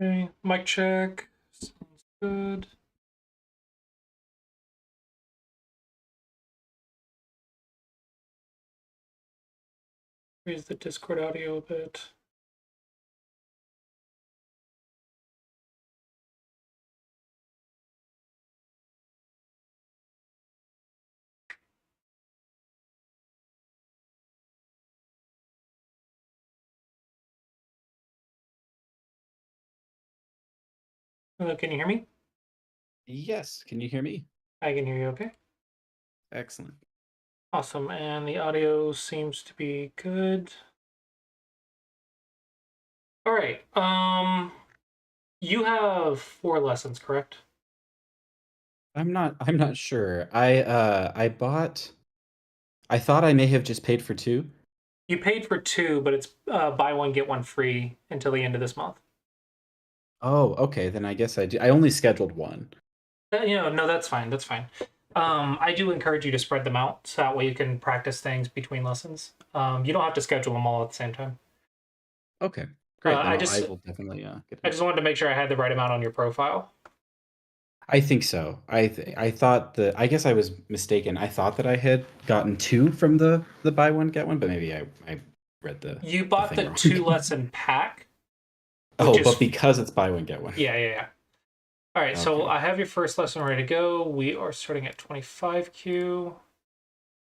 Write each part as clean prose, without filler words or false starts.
Okay, mic check. Sounds good. Raise the Discord audio a bit. Can you hear me? Yes, can you hear me? I can hear you okay. Excellent. Awesome. And the audio seems to be good. All right. You have 4 lessons, correct? I'm not sure. I bought I thought I may have just paid for 2. You paid for 2, but it's buy one, get one free until the end of this month. Oh, okay, then I guess I do. I only scheduled 1. No, that's fine. That's fine. I do encourage you to spread them out so that way you can practice things between lessons. You don't have to schedule them all at the same time. Okay. Uh, Great. Then I I just will definitely get I them. just wanted to make sure I had the right amount on your profile. I think so. I thought that I guess I was mistaken. I thought that I had gotten 2 from the buy one get one, but maybe I read You the bought thing the wrong. 2 lesson pack, which Oh, but is because it's buy one get one. yeah. All right, so Okay. I have your first lesson ready to go. We are starting at 25Q.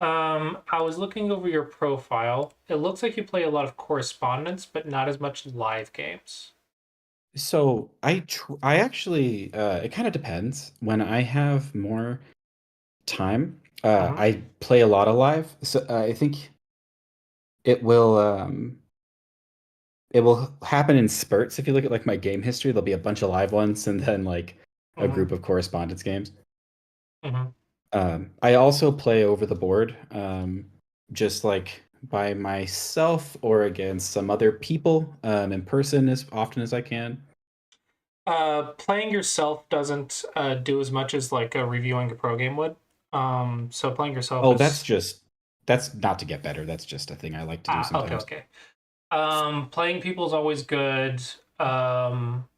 I was looking over your profile. It looks like you play a lot of correspondence, but not as much live games. So I actually it kind of depends. When I have more time, Hmm. I play a lot of live. So I think it will it will happen in spurts. If you look at like my game history, there'll be a bunch of live ones and then like a Hmm. group of correspondence games. Hmm. I also play over the board, just like by myself or against some other people in person as often as I can. Playing yourself doesn't do as much as like reviewing a pro game would. So playing yourself Oh, is that's not to get better. That's just a thing I like to do okay, sometimes. okay. Playing people is always good. Um,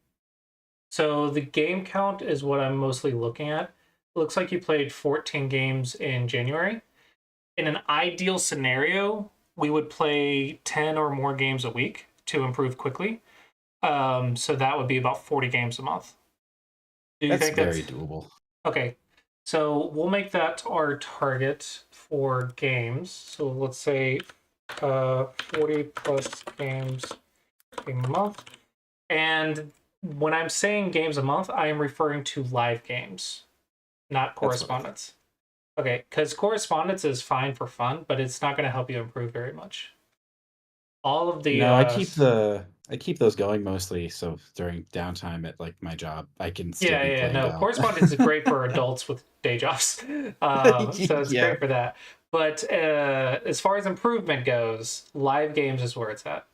so the game count is what I'm mostly looking at. Looks like you played 14 games in January. In an ideal scenario, we would play 10 or more games a week to improve quickly. So that would be about 40 games a month. Do you That's think that's very doable. okay? So we'll make that our target for games. So let's say 40 plus games a month. And when I'm saying games a month, I am referring to live games, not That's what I thought. correspondence. Okay, because correspondence is fine for fun, but it's not going to help you improve very much. All of the No, I keep those going mostly so during downtime at like my job, I can still be playing no, Go. correspondence is great for adults with day jobs. So it's Yeah. great for that. But as far as improvement goes, live games is where it's at.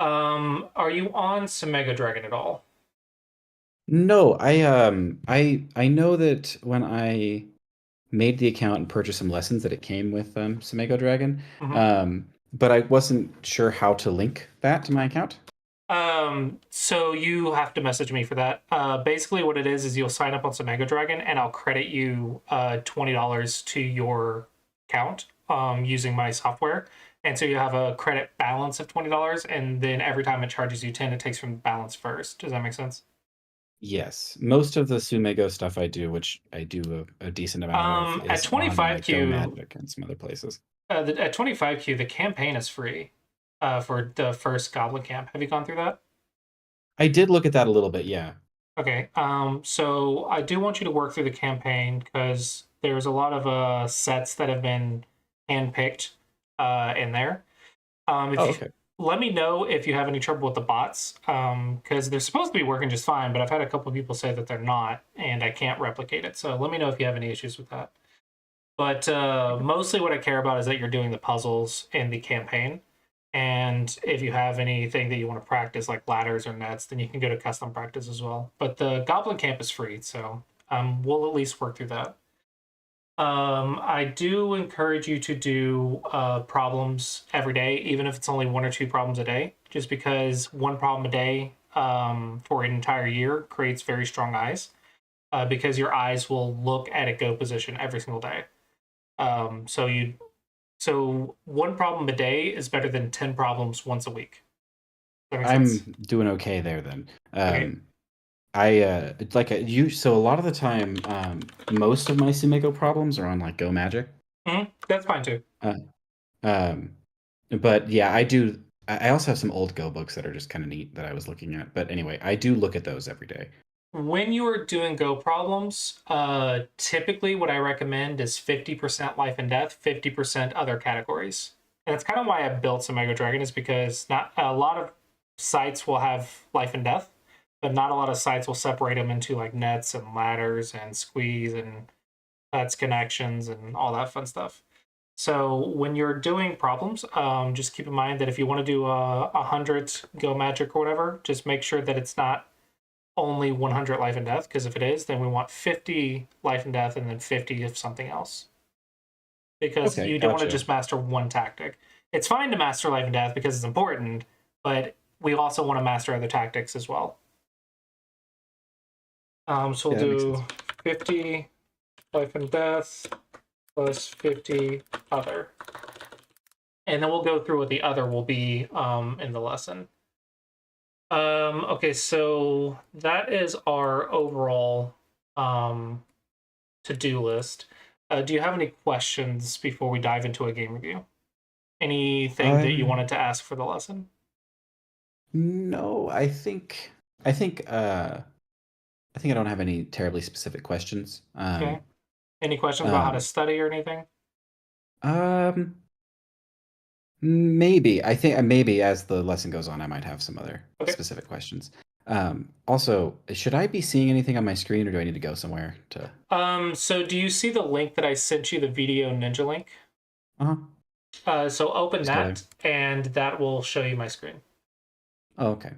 Are you on Mega Dragon at all? No, I know that when I made the account and purchased some lessons that it came with Samego Dragon. Hmm. But I wasn't sure how to link that to my account. So you have to message me for that. Basically, what it is you'll sign up on Mega Dragon, and I'll credit you $20 to your account using my software. And so you have a credit balance of $20, and then every time it charges you 10, it takes from the balance first. Does that make sense? Yes, most of the Sumego stuff I do, which I do a decent amount of, At is on Go 25Q, Magic and some other places. at 25Q, the campaign is free for the first Goblin Camp. Have you gone through that? I did look at that a little bit, yeah. Okay. So I do want you to work through the campaign because there's a lot of sets that have been handpicked in there. If Oh, you okay. let me know if you have any trouble with the bots, because they're supposed to be working just fine, but I've had a couple of people say that they're not, and I can't replicate it. So let me know if you have any issues with that. But mostly what I care about is that you're doing the puzzles in the campaign. And if you have anything that you want to practice, like ladders or nets, then you can go to custom practice as well. But the Goblin Camp is free, so we'll at least work through that. I do encourage you to do problems every day, even if it's only 1 or 2 problems a day, just because 1 problem a day for an entire year creates very strong eyes, because your eyes will look at a go position every single day. Um, so you so 1 problem a day is better than 10 problems once a week. Does that make I'm sense? doing okay there then. Okay. I it's like you so a lot of the time, most of my Sumego problems are on like Go Magic. That's fine too. Uh, um, but yeah, I do. I also have some old Go books that are just kind of neat that I was looking at. But anyway, I do look at those every day. when you are doing Go problems, typically what I recommend is 50% life and death, 50% other categories. And that's kind of why I built some Mega Dragon, is because not a lot of sites will have life and death, but not a lot of sites will separate them into like nets and ladders and squeeze and pets connections and all that fun stuff. So when you're doing problems, just keep in mind that if you want to do a 100 Go Magic or whatever, just make sure that it's not only 100 life and death, because if it is, then we want 50 life and death and then 50 of something else. Because Okay, you don't want to gotcha. just master one tactic. It's fine to master life and death because it's important, but we also want to master other tactics as well. So we'll Yeah, that makes do sense. 50 life and death plus 50 other. And then we'll go through what the other will be in the lesson. Okay, so that is our overall to-do list. Do you have any questions before we dive into a game review? Anything that you Um, wanted to ask for the lesson? no, I think I think I don't have any terribly specific questions. Okay. Any questions about how to Um, study or anything? um, maybe maybe as the lesson goes on, I might have some other Okay. specific questions. Also, should I be seeing anything on my screen, or do I need to go somewhere to? So do you see the link that I sent you, the video ninja link? Uh-huh. So open Just go there. that, and that will show you my screen. Oh, okay.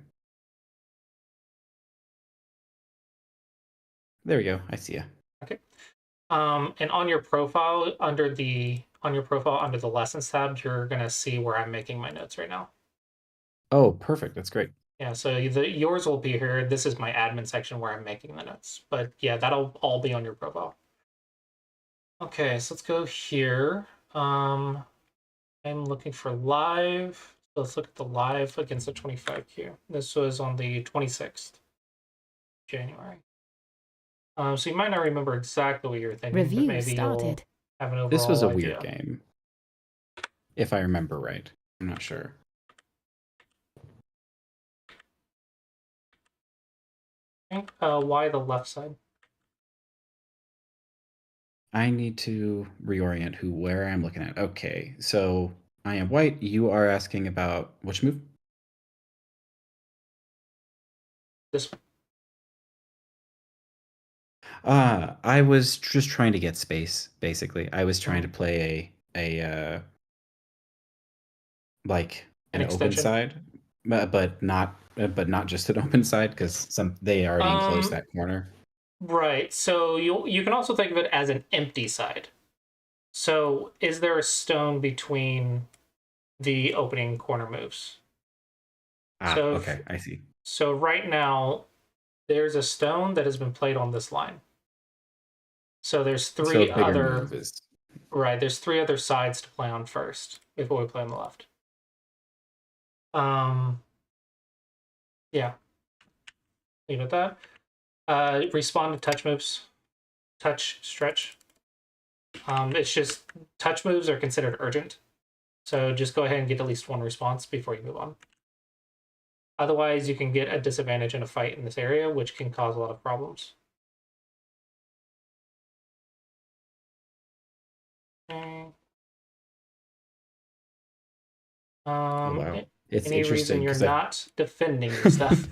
There we go. I see ya. Okay. And on your profile, under the lessons tab, you're gonna see where I'm making my notes right now. Oh, perfect. That's great. Yeah, so yours will be here. This is my admin section where I'm making the notes. But yeah, that'll all be on your profile. Okay, so let's go here. I'm looking for live. So let's look at the live against the 25Q. This was on the 26th January. So you might not remember exactly what you were thinking, but Review maybe you'll started. have an This was overall a weird idea. game, if I remember right. I'm not sure. Okay. Why the left side? I need to reorient where I'm looking at. Okay, so I am white. You are asking about which move? This. I was just trying to get space, basically. I was trying to Mm, play like an an open extension. side, but not just an open side because they already enclosed Um, that corner. right. So you can also think of it as an empty side. So is there a stone between the opening corner moves? Ah, So okay, I see. so right now there's a stone that has been played on this line. So there's So a three bigger other move is right. There's three other sides to play on first before we play on the left. Um, yeah, leave it at that. Respond to touch moves, touch stretch. It's just touch moves are considered urgent, so just go ahead and get at least one response before you move on. Otherwise, you can get a disadvantage in a fight in this area, which can cause a lot of problems. Okay. oh wow. It's Any reason interesting you're because I not defending your stuff?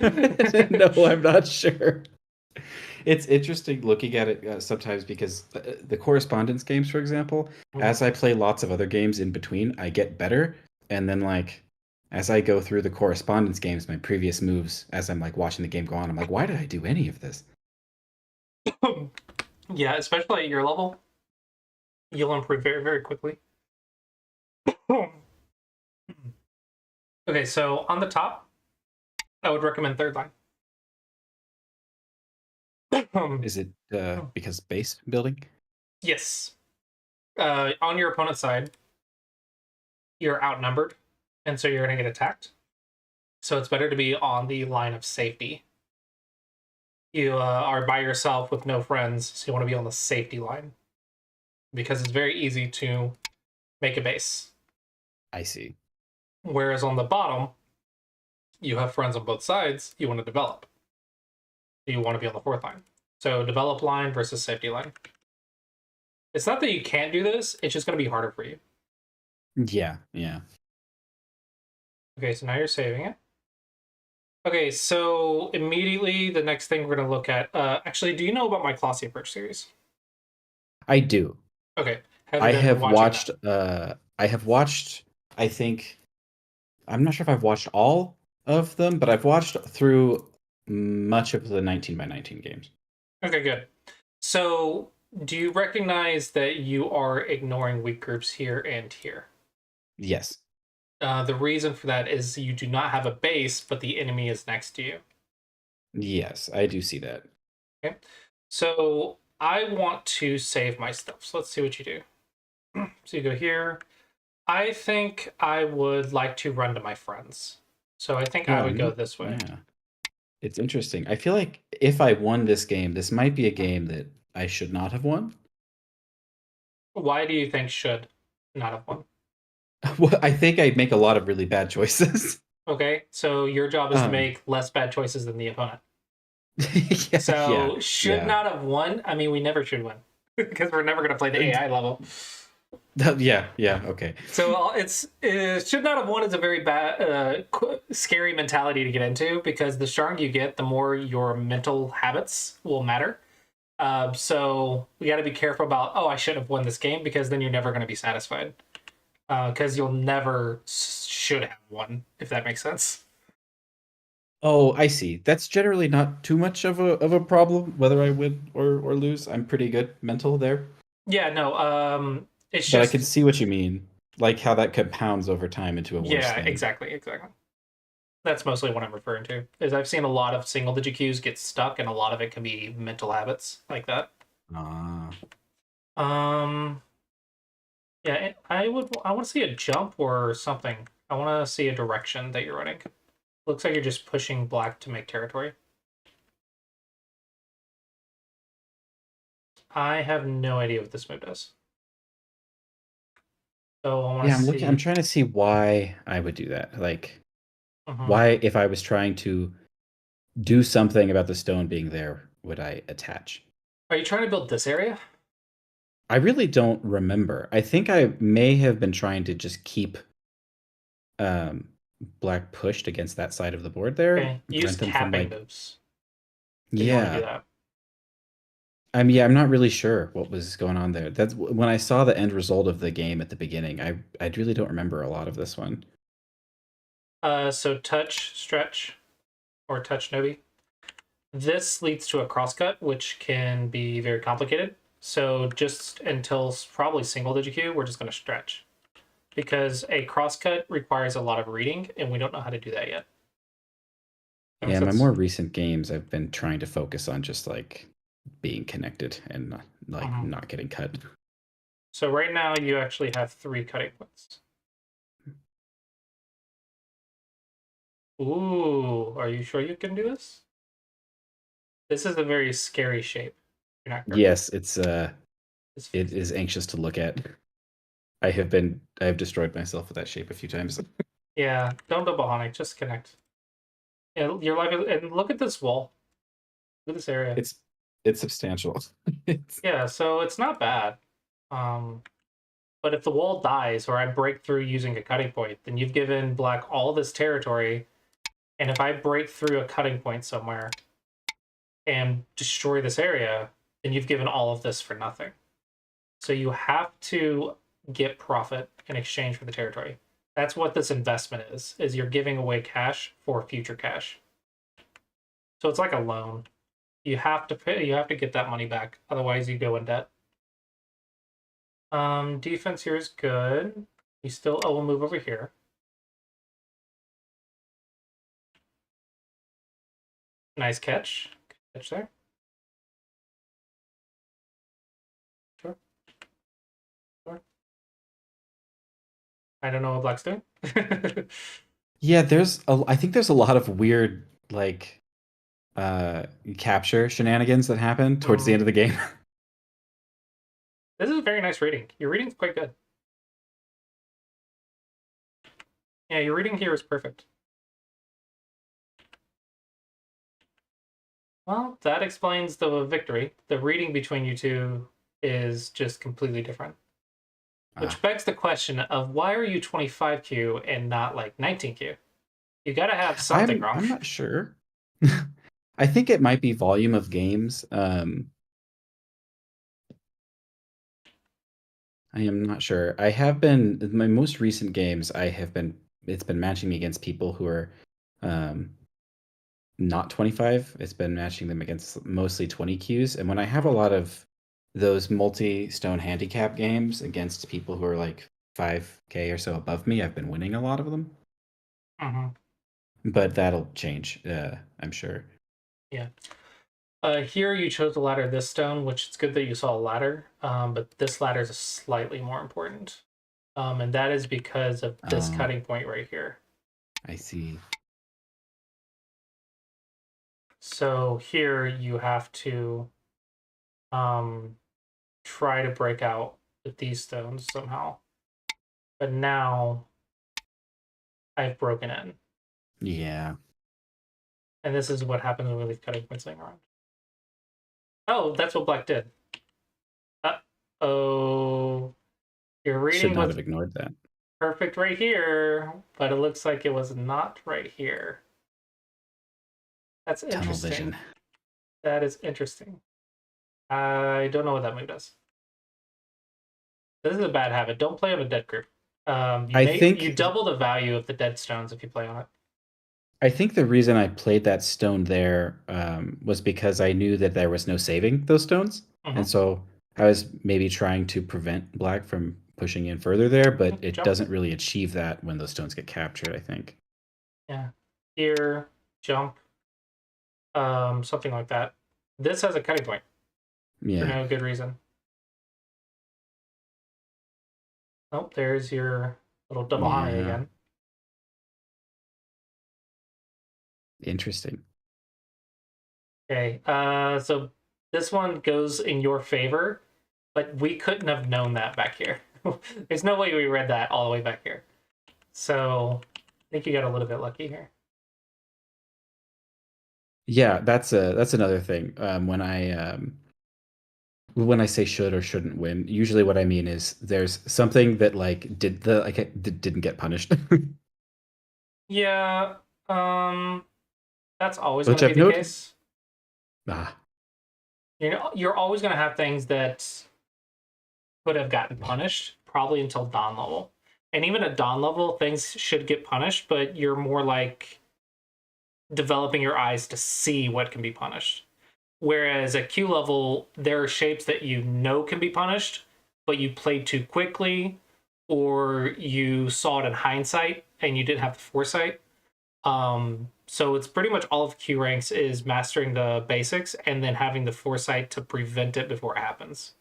no, I'm not sure. It's interesting looking at it sometimes because the correspondence games, for example, Mhm. as I play lots of other games in between, I get better. And then, like, as I go through the correspondence games, my previous moves, as I'm like watching the game go on, I'm like, why did I do any of this? Yeah, especially at your level, you'll improve very, very quickly. Okay, so on the top, I would recommend third line. Is it because base building? Yes. On your opponent's side, you're outnumbered, and so you're going to get attacked. So it's better to be on the line of safety. You are by yourself with no friends, so you want to be on the safety line because it's very easy to make a base. I see. Whereas on the bottom, you have friends on both sides you want to develop. you want to be on the fourth line. So develop line versus safety line. It's not that you can't do this, it's just going to be harder for you. Yeah, yeah. Okay, so now you're saving it. Okay, so immediately the next thing we're going to look at. Actually, do you know about my Classy Approach series? I do. Okay, have you been watching that? I have watched, I think, I'm not sure if I've watched all of them, but I've watched through much of the 19 by 19 games. Okay, good. So do you recognize that you are ignoring weak groups here and here? Yes. The reason for that is you do not have a base, but the enemy is next to you. Yes, I do see that. Okay, so I want to save my stuff. So let's see what you do. So you go here. I think I would like to run to my friends. So I think I would go this way. Yeah. It's interesting. I feel like if I won this game, this might be a game that I should not have won. Why do you think should not have won? Well, I think I make a lot of really bad choices. Okay, so your job is to make less bad choices than the opponent. Yeah, So should yeah. not have won. I mean, we never should win because we're never going to play the AI level. Yeah, okay. So it should not have won is a very bad, scary mentality to get into because the stronger you get, the more your mental habits will matter. So we got to be careful about, oh, I should have won this game because then you're never going to be satisfied because you'll never should have won, if that makes sense. Oh, I see. That's generally not too much of a problem, whether I win or lose. I'm pretty good mental there. Yeah, no, it's But I just, can see what you mean. Like how that compounds over time into a worse yeah, thing. exactly. That's mostly what I'm referring to. Is I've seen a lot of single digit queues get stuck, and a lot of it can be mental habits like that. Ah. Um, yeah, I want to see a jump or something. I want to see a direction that you're running. Looks like you're just pushing black to make territory. I have no idea what this move does. So I want to Yeah, I'm looking. I'm see. trying to see why I would do that. Like, Mhm. why, if I was trying to do something about the stone being there, would I attach? Are you trying to build this area? I really don't remember. I think I may have been trying to just keep um, black pushed against that side of the board there, Okay, use prevent them from capping like. moves if you want to do Yeah, that. I mean, yeah, I'm not really sure what was going on there. That's when I saw the end result of the game at the beginning. I really don't remember a lot of this one. So touch, stretch, or touch Nobi. This leads to a crosscut, which can be very complicated. So just until probably single digit queue, we're just going to stretch. Because a crosscut requires a lot of reading, and we don't know how to do that yet. That Yeah, makes in my sense? more recent games, I've been trying to focus on just like being connected and like Mhm. not getting cut. So right now you actually have 3 cutting points. Ooh, are you sure you can do this? This is a very scary shape. You're not careful. Yes, it is anxious to look at. I have destroyed myself with that shape a few times. Yeah, don't double honey, just connect. Yeah, your life is, and look at this wall. Look at this area. It's substantial. It's Yeah, so it's not bad. But if the wall dies or I break through using a cutting point, then you've given black all this territory. And if I break through a cutting point somewhere and destroy this area, then you've given all of this for nothing. So you have to get profit in exchange for the territory. That's what this investment is you're giving away cash for future cash. So it's like a loan. You have to pay, you have to get that money back. Otherwise you go in debt. Defense here is good. You still, oh, we'll move over here. Nice catch. Good catch there. Sure. Sure. I don't know what Black's doing. yeah, I think there's a lot of weird like capture shenanigans that happen towards the Mhm. end of the game. This is a very nice reading. Your reading's quite good. Yeah, your reading here is perfect. Well, that explains the victory. The reading between you two is just completely different. Which Ah, begs the question of why are you 25Q and not like 19Q? You gotta have something I'm wrong. not sure. I think it might be volume of games. I am not sure. I have been my most recent games. It's been matching me against people who are um, not 25. It's been matching them against mostly 20 Qs. And when I have a lot of those multi-stone handicap games against people who are like 5K or so above me, I've been winning a lot of them. Mm-hmm. But that'll change, I'm sure. Yeah. Here you chose the ladder this stone, which it's good that you saw a ladder, but this ladder is slightly more important. And that is because of this Oh, cutting point right here. I see. So here you have to um, try to break out with these stones somehow. But now I've broken in. Yeah. And this is what happens when we leave cutting points laying around. Oh, that's what black did. Oh, your Should reading not was have ignored that. perfect right here, but it looks like it was not right here. That's Tunnel interesting. vision. That is interesting. I don't know what that move does. This is a bad habit. Don't play on a dead group. I You think double the value of the dead stones if you play on it. I think the reason I played that stone there was because I knew that there was no saving those stones, and Mm-hmm. so I was maybe trying to prevent black from pushing in further there, but it Jump. doesn't really achieve that when those stones get captured, I think. Yeah. Here, jump. Something like that. This has a cutting point for Yeah, no good reason. Oh, there's your little double honey yeah, again. interesting. Okay, so this one goes in your favor, but we couldn't have known that back here. There's no way we read that all the way back here. So I think you got a little bit lucky here. Yeah, that's another thing. When I say should or shouldn't win, usually what I mean is there's something that didn't get punished, Yeah, um, that's always going which to be I've the noted. case. Ah, You know, you're always going to have things that could have gotten punished, probably until Dawn level. And even at Dawn level, things should get punished, but you're more like developing your eyes to see what can be punished. Whereas at Q level, there are shapes that you know can be punished, but you played too quickly, or you saw it in hindsight and you didn't have the foresight. So it's pretty much all of Q ranks is mastering the basics and then having the foresight to prevent it before it happens.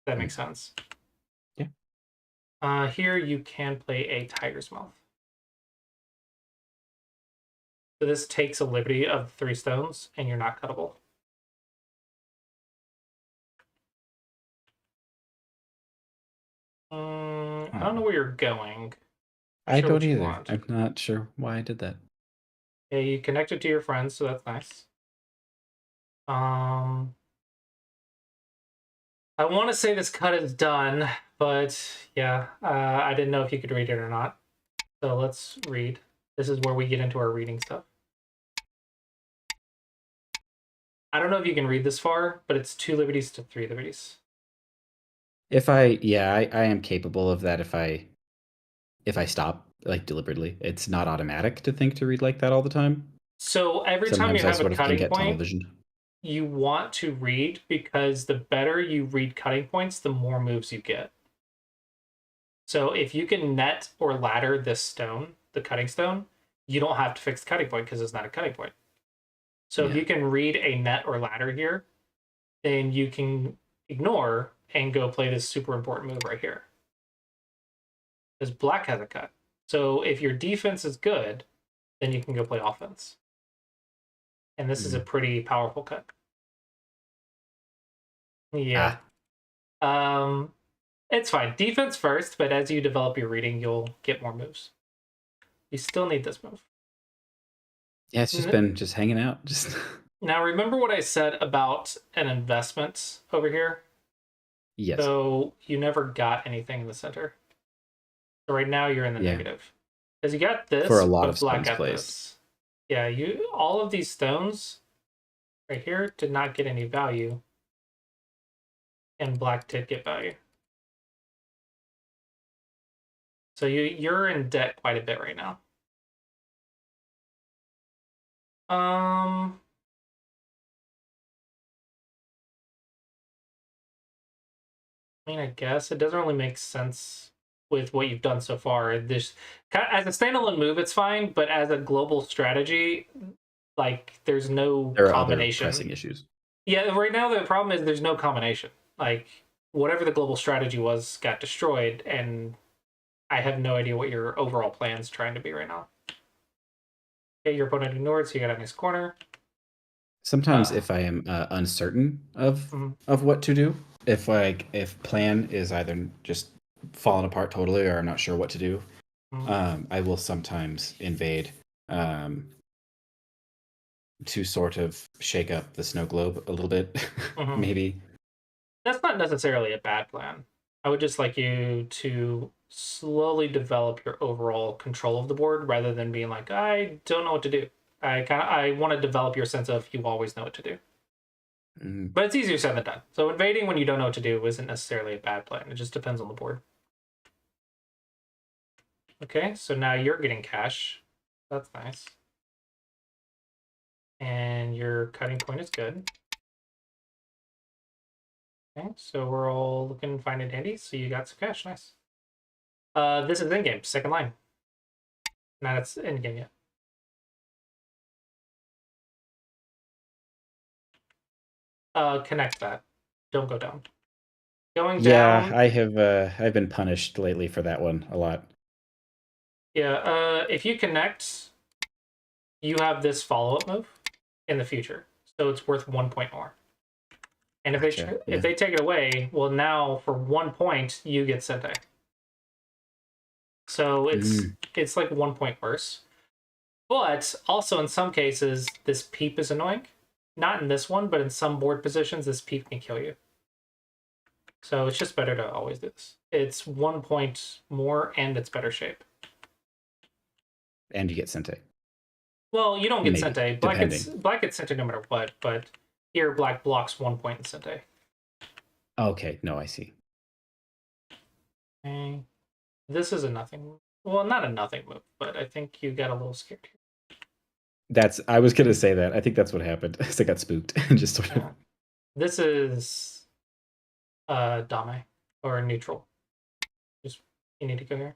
That mm, makes sense. yeah. Here you can play a tiger's mouth. So this takes a liberty of 3 stones, and you're not cuttable. I don't know Oh, where you're going. Not I sure don't what you either. want. I'm not sure why I did that. Yeah, you connected to your friends, so that's nice. Um, I want to say this cut is done, but yeah, I didn't know if you could read it or not. So let's read. This is where we get into our reading stuff. I don't know if you can read this far, but it's 2 liberties to 3 liberties. Yeah, I am capable of that if I stop like deliberately. It's not automatic to think to read like that all the time. So every time you Sometimes I have a sort of can cutting get tunnel point, vision. you want to read because the better you read cutting points, the more moves you get. So if you can net or ladder this stone, the cutting stone, you don't have to fix the cutting point because it's not a cutting point. So if Yeah. you can read a net or ladder here, then you can ignore and go play this super important move right here. Because black has a cut. So if your defense is good, then you can go play offense. And this is a Mm. pretty powerful cut. Yeah. Ah, Um, it's fine. Defense first, but as you develop your reading, you'll get more moves. You still need this move. yeah, it's just been just hanging out. Just Now, remember what I said about an investment over here? Yes. So you never got anything in the center. So right now you're in the Yeah. negative. Because you got For a this, lot but of black stones got placed. this. Yeah, you all of these stones right here did not get any value. And black did get value. So you're in debt quite a bit right now. I mean, I guess it doesn't really make sense with what you've done so far. This as a standalone move, it's fine, but as a global strategy, like there's no There are other combination. pressing issues. Yeah, right now the problem is there's no combination. Like whatever the global strategy was got destroyed, and I have no idea what your overall plan's trying to be right now. Okay, your opponent ignored, so you got a nice corner. Sometimes if I am uncertain Mhm. of what to do, if plan is either just falling apart totally or I'm not sure what to do, I will sometimes invade to sort of shake up the snow globe a little bit, maybe. That's not necessarily a bad plan. I would just like you to slowly develop your overall control of the board rather than being like, I don't know what to do. I want to develop your sense of you always know what to do. Mm, But it's easier said than done. So invading when you don't know what to do isn't necessarily a bad plan. It just depends on the board. Okay, so now you're getting cash. That's nice. And your cutting point is good. Okay, so we're all looking fine and dandy. So you got some cash, nice. This is in game, second line. Not it's in game yet. Connect that. Don't go down. Going yeah, down. I've been punished lately for that one a lot. Yeah. If you connect, you have this follow-up move in the future, so it's worth 1 point more. And if Gotcha, if yeah. they take it away, well, now for 1 point you get Sente. So it's like 1 point worse. But also in some cases, this peep is annoying. Not in this one, but in some board positions, this peep can kill you. So it's just better to always do this. It's 1 point more, and it's better shape. And you get Sente. Well, you don't get Maybe, Sente. Black gets Sente no matter what, but here black blocks 1 point in Sente. Okay, no, I see. Okay. This is a nothing. Well, not a nothing move, but I think you got a little scared here. I was gonna say that. I think that's what happened. I got spooked and just sort of. Yeah. This is Dame or neutral. Just you need to go here.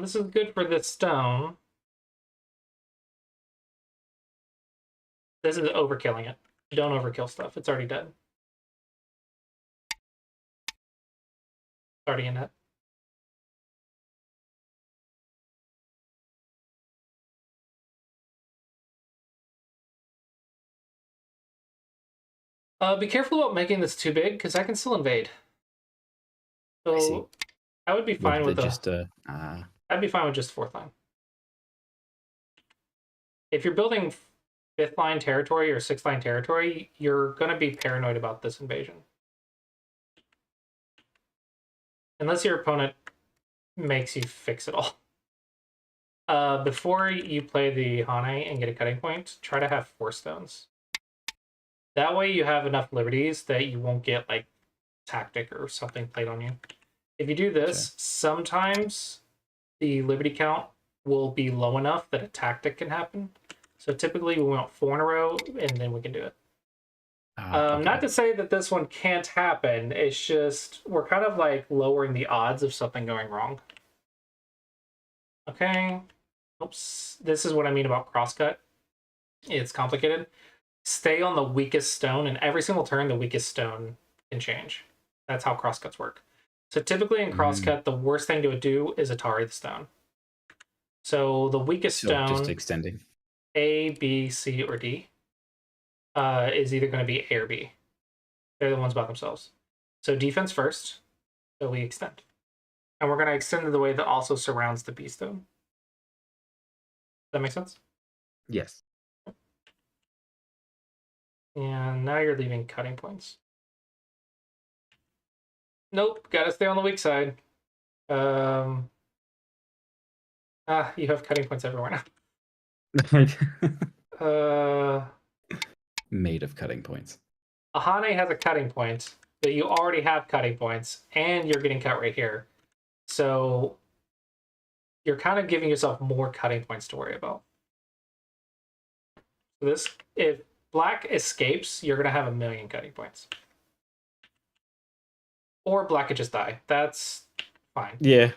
This is good for this stone. This is overkilling it. Don't overkill stuff. It's already dead. Already in it. Be careful about making this too big, because I can still invade. So I would be fine with just I'd be fine with just fourth line. If you're building fifth line territory or sixth line territory, you're gonna be paranoid about this invasion. Unless your opponent makes you fix it all. Before you play the Hane and get a cutting point, try to have 4 stones. That way you have enough liberties that you won't get like tactic or something played on you. If you do this, sometimes the liberty count will be low enough that a tactic can happen. So typically we want 4 in a row and then we can do it. okay. Not to say that this one can't happen. It's just we're kind of like lowering the odds of something going wrong. Okay. Oops. This is what I mean about crosscut. It's complicated. Stay on the weakest stone, and every single turn, the weakest stone can change. That's how crosscuts work. So typically in crosscut, the worst thing to do is Atari the stone. So the weakest stone, just extending. A, B, C, or D, is either going to be A or B. They're the ones by themselves. So defense first, so we extend. And we're going to extend in the way that also surrounds the B stone. that make sense? Yes. And now you're leaving cutting points. Nope, gotta stay on the weak side. You have cutting points everywhere now. Made of cutting points. Ahane has a cutting point, but you already have cutting points, and you're getting cut right here. So you're kind of giving yourself more cutting points to worry about. This, if black escapes, you're gonna have 1,000,000 cutting points. Or black could just die. That's fine. Yeah.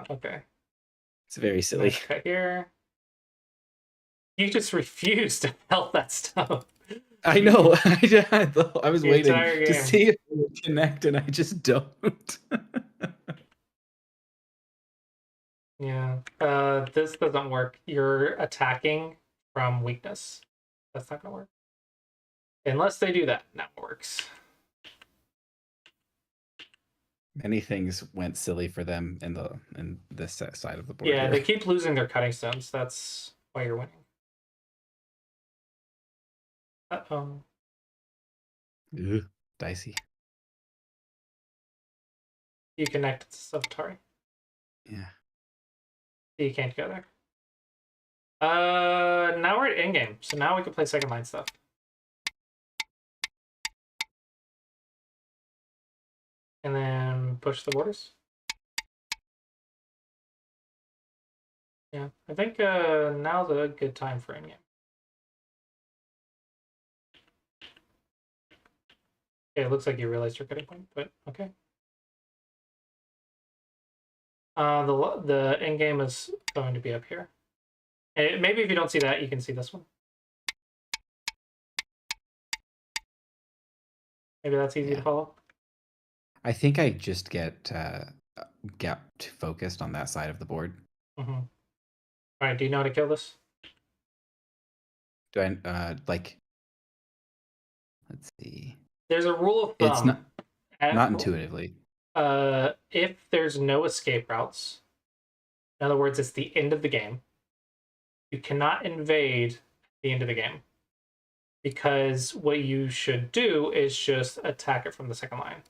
Okay. It's very silly. Cut here. You just refuse to help that stuff. I know. I was The waiting entire to game. see if it would connect, and I just don't. Yeah. This doesn't work. You're attacking from weakness. That's not gonna work. Unless they do that, now it works. Many things went silly for them in this side of the board. Yeah, here. they keep losing their cutting stones. That's why you're winning. Uh-oh. Ugh, dicey. You connect to Savatari. Yeah. You can't go there. Now we're at in-game, so now we can play second line stuff. And then push the borders. Yeah, I think now's a good time for in-game. Okay, it looks like you realized your cutting point, but okay. The end game is going to be up here. And maybe if you don't see that, you can see this one. Maybe that's easy to follow. I think I just get focused on that side of the board. All right, do you know how to kill this? Do I like? Let's see. There's a rule of thumb. It's not intuitively. If there's no escape routes, in other words, it's the end of the game, you cannot invade the end of the game. Because what you should do is just attack it from the second line.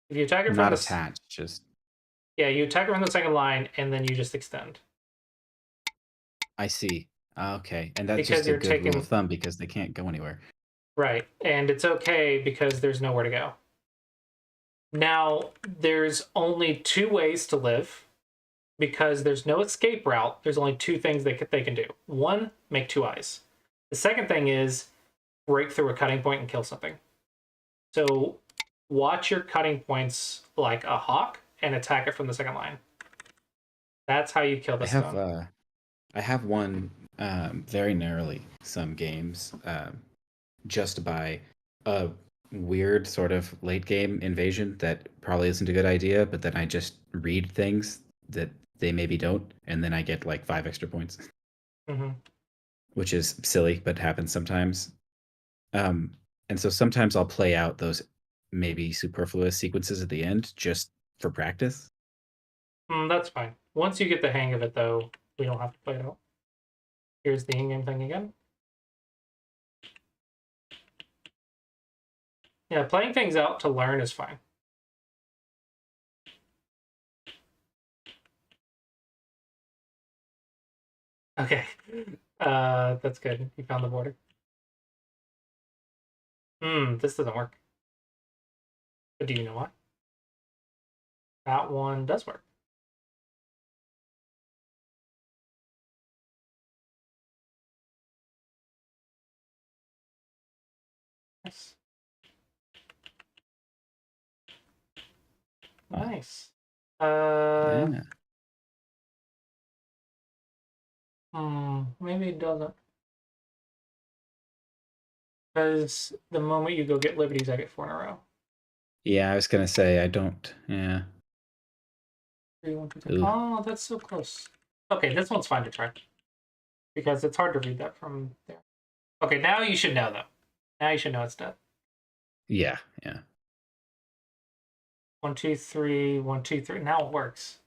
If you attack it from Not the attached, just yeah, you attack it from the second line and then you just extend. I see. Okay, and that's Because just a you're good rule of thumb because they can't go anywhere. Right, and it's okay because there's nowhere to go. Now, there's only 2 ways to live because there's no escape route. There's only 2 things they can do. 1, make 2 eyes. The second thing is break through a cutting point and kill something. So watch your cutting points like a hawk and attack it from the second line. That's how you kill the stone. I have won very narrowly some games just by a weird sort of late game invasion that probably isn't a good idea, but then I just read things that they maybe don't, and then I get like 5 extra points, which is silly, but happens sometimes. And so sometimes I'll play out those maybe superfluous sequences at the end just for practice. That's fine. Once you get the hang of it, though, we don't have to play it out. Here's the in-game thing again. Yeah, playing things out to learn is fine. Okay. That's good. You found the border. This doesn't work. But do you know what? That one does work. Nice. Nice. Yeah. Maybe it doesn't. Because the moment you go get liberties, I get 4 in a row. Yeah, I was gonna say I don't. Yeah. 3, 1, 2, 3. Oh, that's so close. Okay, this one's fine to try. Because it's hard to read that from there. Okay, now you should know, though. Now you should know it's dead. Yeah, yeah. 1, 2, 3, 1, 2, 3. Now it works.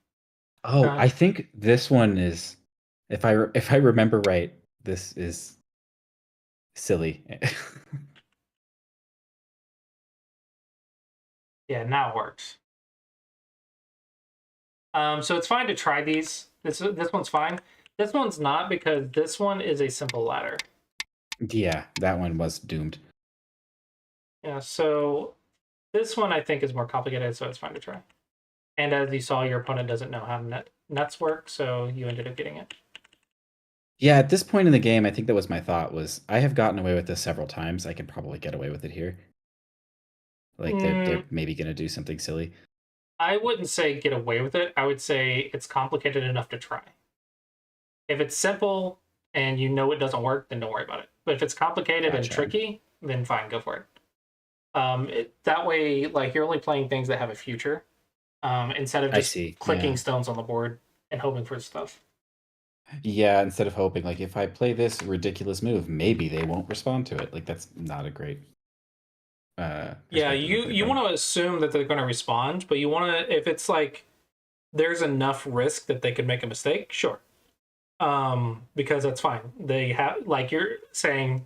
Oh, Uh, I think this one is, if I remember right, this is silly. yeah, now it works. So it's fine to try these. This one's fine. This one's not because this one is a simple ladder. Yeah, that one was doomed. Yeah, so this one I think is more complicated, so it's fine to try. And as you saw, your opponent doesn't know how nuts work, so you ended up getting it. Yeah, at this point in the game, I think that was my thought was I have gotten away with this several times. I can probably get away with it here. Like they're Mm, maybe gonna do something silly. I wouldn't say get away with it. I would say it's complicated enough to try. If it's simple and you know it doesn't work, then don't worry about it. But if it's complicated and Gotcha. tricky, then fine, go for it. That way, like you're only playing things that have a future, instead of I just see. clicking Yeah. stones on the board and hoping for stuff. Yeah, instead of hoping like if I play this ridiculous move, maybe they won't respond to it. Like that's not a great Yeah, perspective to play you from. want to assume that they're going to respond, but you want to if it's like there's enough risk that they could make a mistake, sure. Because that's fine. They have like you're saying,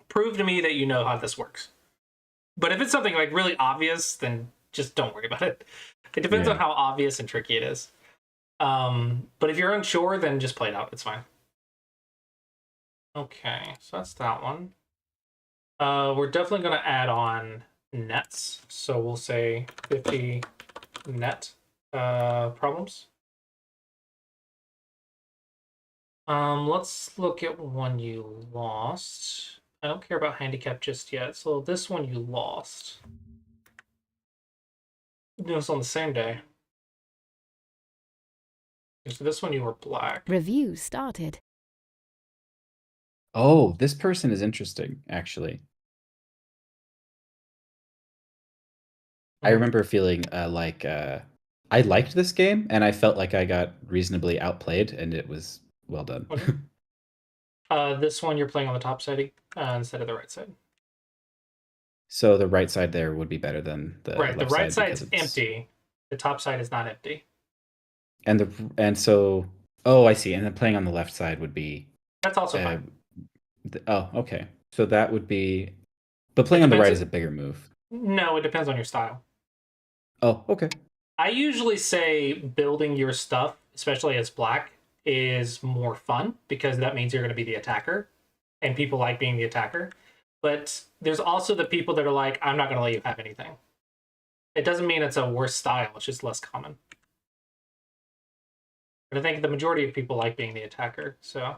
prove to me that you know how this works. But if it's something like really obvious, then just don't worry about it. It depends on Yeah. how obvious and tricky it is. But if you're unsure, then just play it out. It's fine. Okay, so that's that one. We're definitely going to add on nets. So we'll say 50 net problems. Let's look at one you lost. I don't care about handicap just yet. So this one you lost. Do this on the same day. So this one you were black. Review started. Oh, this person is interesting, actually. I Mhm. remember feeling like I liked this game and I felt like I got reasonably outplayed and it was well done. Okay. This one you're playing on the top side instead of the right side. So the right side there would be better than the Right, the left right side because side's it's empty. The top side is not empty. and so oh, I see. And then playing on the left side would be That's also uh fine. oh, okay. So that would be but It playing on the depends. right is a bigger move. No, it depends on your style. Oh, okay. I usually say building your stuff, especially as black, is more fun because that means you're going to be the attacker, and people like being the attacker. But there's also the people that are like, I'm not going to let you have anything. It doesn't mean it's a worse style, it's just less common. But I think the majority of people like being the attacker, so.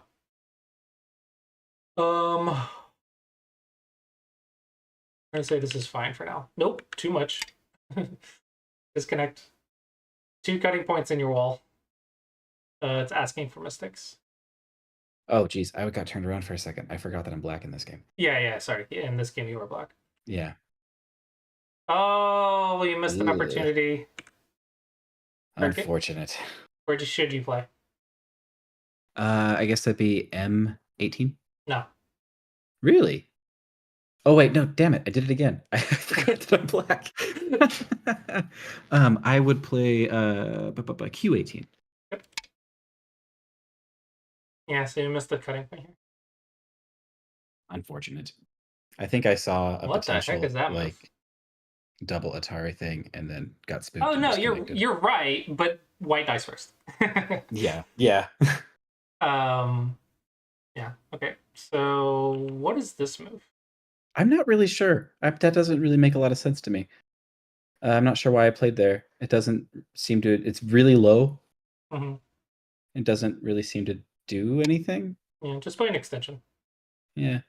I'm gonna say this is fine for now. Nope, too much. Disconnect. 2 cutting points in your wall. It's asking for mystics. Oh, geez. I got turned around for a second. I forgot that I'm black in this game. Yeah, sorry. In this game, you were black. Yeah. Oh, you missed an Ugh. opportunity. Unfortunate. Where should you play? I guess that'd be M18. No. Really? Oh wait, no, damn it. I did it again. I forgot that I'm black. I would play Q18. Yep. Yeah, so you missed the cutting point here. Unfortunate. I think I saw a What the heck is potential that move? like double Atari thing and then got spooked Oh and no, disconnected. you're right, but white dice first. Yeah. Yeah. um yeah, okay. So what is this move? I'm not really sure. That doesn't really make a lot of sense to me. I'm not sure why I played there. It doesn't seem to. It's really low. Mm-hmm. It doesn't really seem to do anything. Yeah, just play an extension. Yeah.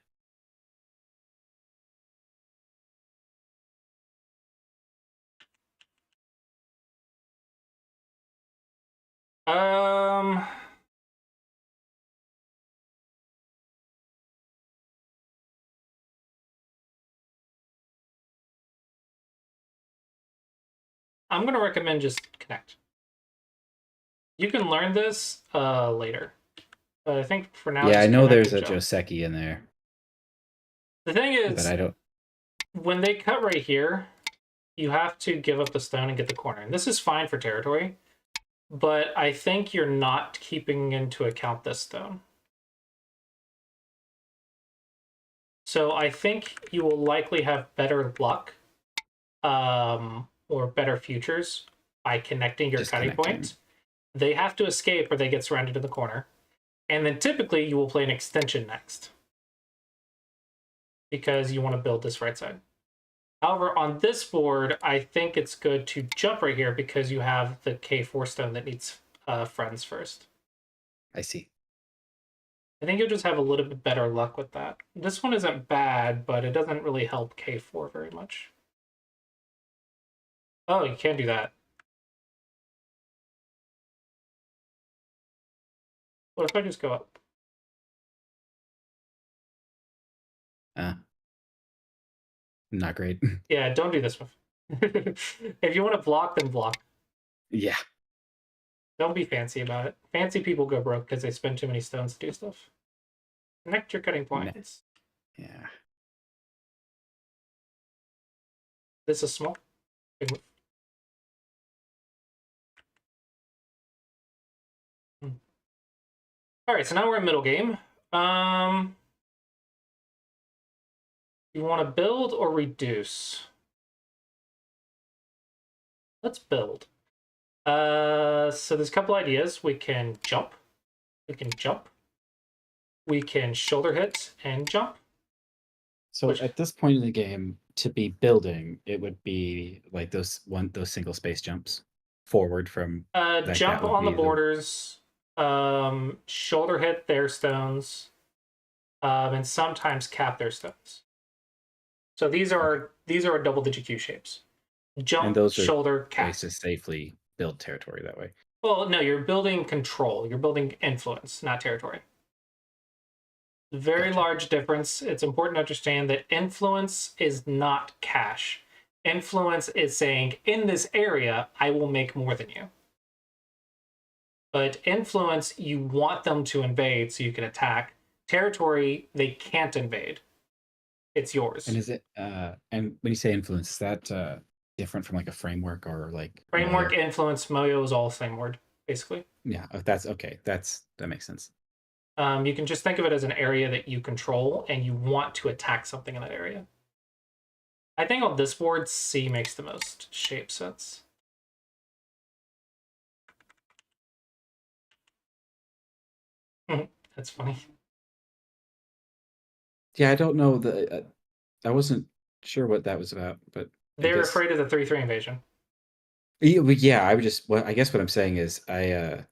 Um I'm gonna recommend just connect. You can learn this later. But I think for now, Yeah, I just know connect there's and a jump. Joseki in there, The thing but is, I don't. when they cut right here, you have to give up the stone and get the corner. And this is fine for territory, but I think you're not keeping into account this stone. So I think you will likely have better luck or better futures by connecting your Just cutting connecting. point. They have to escape or they get surrounded in the corner. And then typically you will play an extension next because you want to build this right side. However, on this board, I think it's good to jump right here because you have the K4 stone that needs friends first. I see. I think you'll just have a little bit better luck with that. This one isn't bad, but it doesn't really help K4 very much. Oh, you can't do that. What if I just go up? Not great. Yeah, don't do this one. If you want to block, then block. Yeah. Don't be fancy about it. Fancy people go broke because they spend too many stones to do stuff. Connect your cutting points. Yeah. This is small. Big move. All right, so now we're in middle game. You want to build or reduce? Let's build. So there's a couple ideas. We can jump. We can jump. We can shoulder hit and jump. So at this point in the game, to be building, it would be like those single space jumps forward from Jump would on the be borders. Shoulder hit their stones. And sometimes cap their stones. So these are double-digit Q shapes. Jump, and those are shoulder, cap. ways to safely build territory that way. Well, no, you're building control. You're building influence, not territory. Very Gotcha. large difference. It's important to understand that influence is not cash. Influence is saying, in this area, I will make more than you. But influence, you want them to invade so you can attack. Territory, they can't invade. It's yours. And is it and when you say influence, is that different from like a framework or like Framework, Moyo? influence, Moyo is all the same word, basically. Yeah, that's okay. That makes sense. You can just think of it as an area that you control and you want to attack something in that area. I think on this board, C makes the most shape sense. That's funny. Yeah, I don't know I wasn't sure what that was about, but They're afraid of the 3/3 invasion. yeah, I guess what I'm saying is I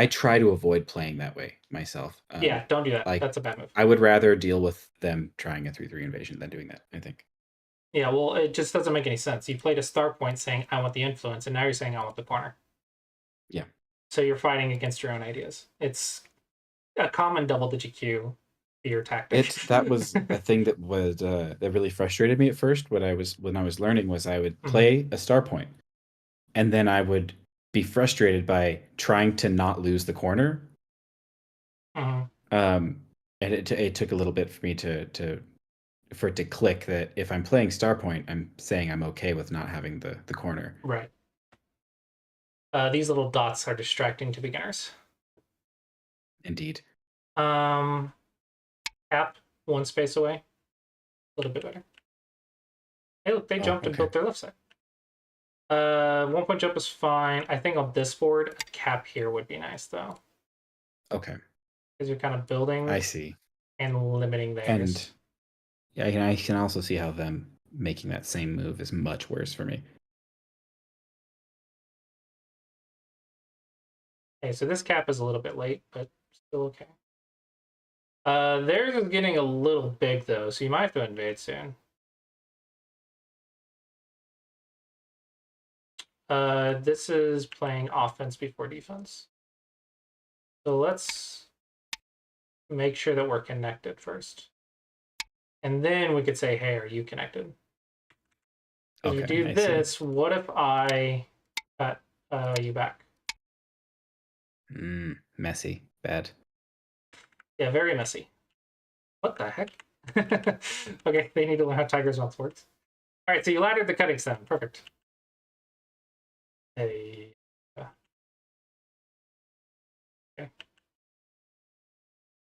try to avoid playing that way myself. Yeah, don't do that. Like That's a bad move. I would rather deal with them trying a 3/3 invasion than doing that, I think. Yeah, well, it just doesn't make any sense. You played a start point saying, I want the influence, and now you're saying, I want the corner. Yeah. So you're fighting against your own ideas. It's a common double-digit Q for your tactic. That was a thing that was that really frustrated me at first when I was learning was I would play a star point and then I would be frustrated by trying to not lose the corner. And it took a little bit for me for it to click that if I'm playing star point, I'm saying I'm okay with not having the corner. Right. These little dots are distracting to beginners. Indeed. Cap one space away. A little bit better. Hey, look, they jumped and built their left side. 1 point jump is fine. I think on this board, a cap here would be nice, though. Okay. Because you're kind of building. I see. And limiting theirs. And yeah, I can also see how them making that same move is much worse for me. Okay, so this cap is a little bit late, but still okay. Theirs is getting a little big, though, so you might have to invade soon. This is playing offense before defense. So let's make sure that we're connected first. And then we could say, hey, are you connected? If you do this, what if I cut you back? Messy. Bad. Yeah, very messy. What the heck? Okay, they need to learn how Tiger's Mouth works. All right, so you laddered the cutting stone. Perfect. Hey. Okay. I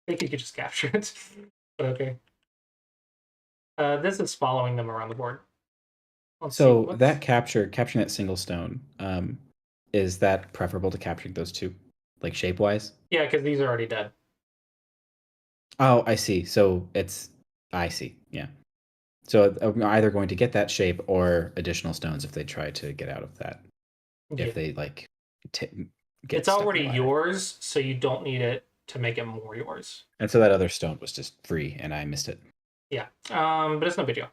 think you could just capture it. But okay. This is following them around the board. Let's see. So that capturing that single stone, is that preferable to capturing those two, like shape wise? Yeah, because these are already dead. Oh, I see. So I see. Yeah. So I'm either going to get that shape or additional stones if they try to get out of that. Yeah. If they like get It's stuck on already the ladder. yours, so you don't need it to make it more yours. And so that other stone was just free, and I missed it. Yeah. But it's no big deal.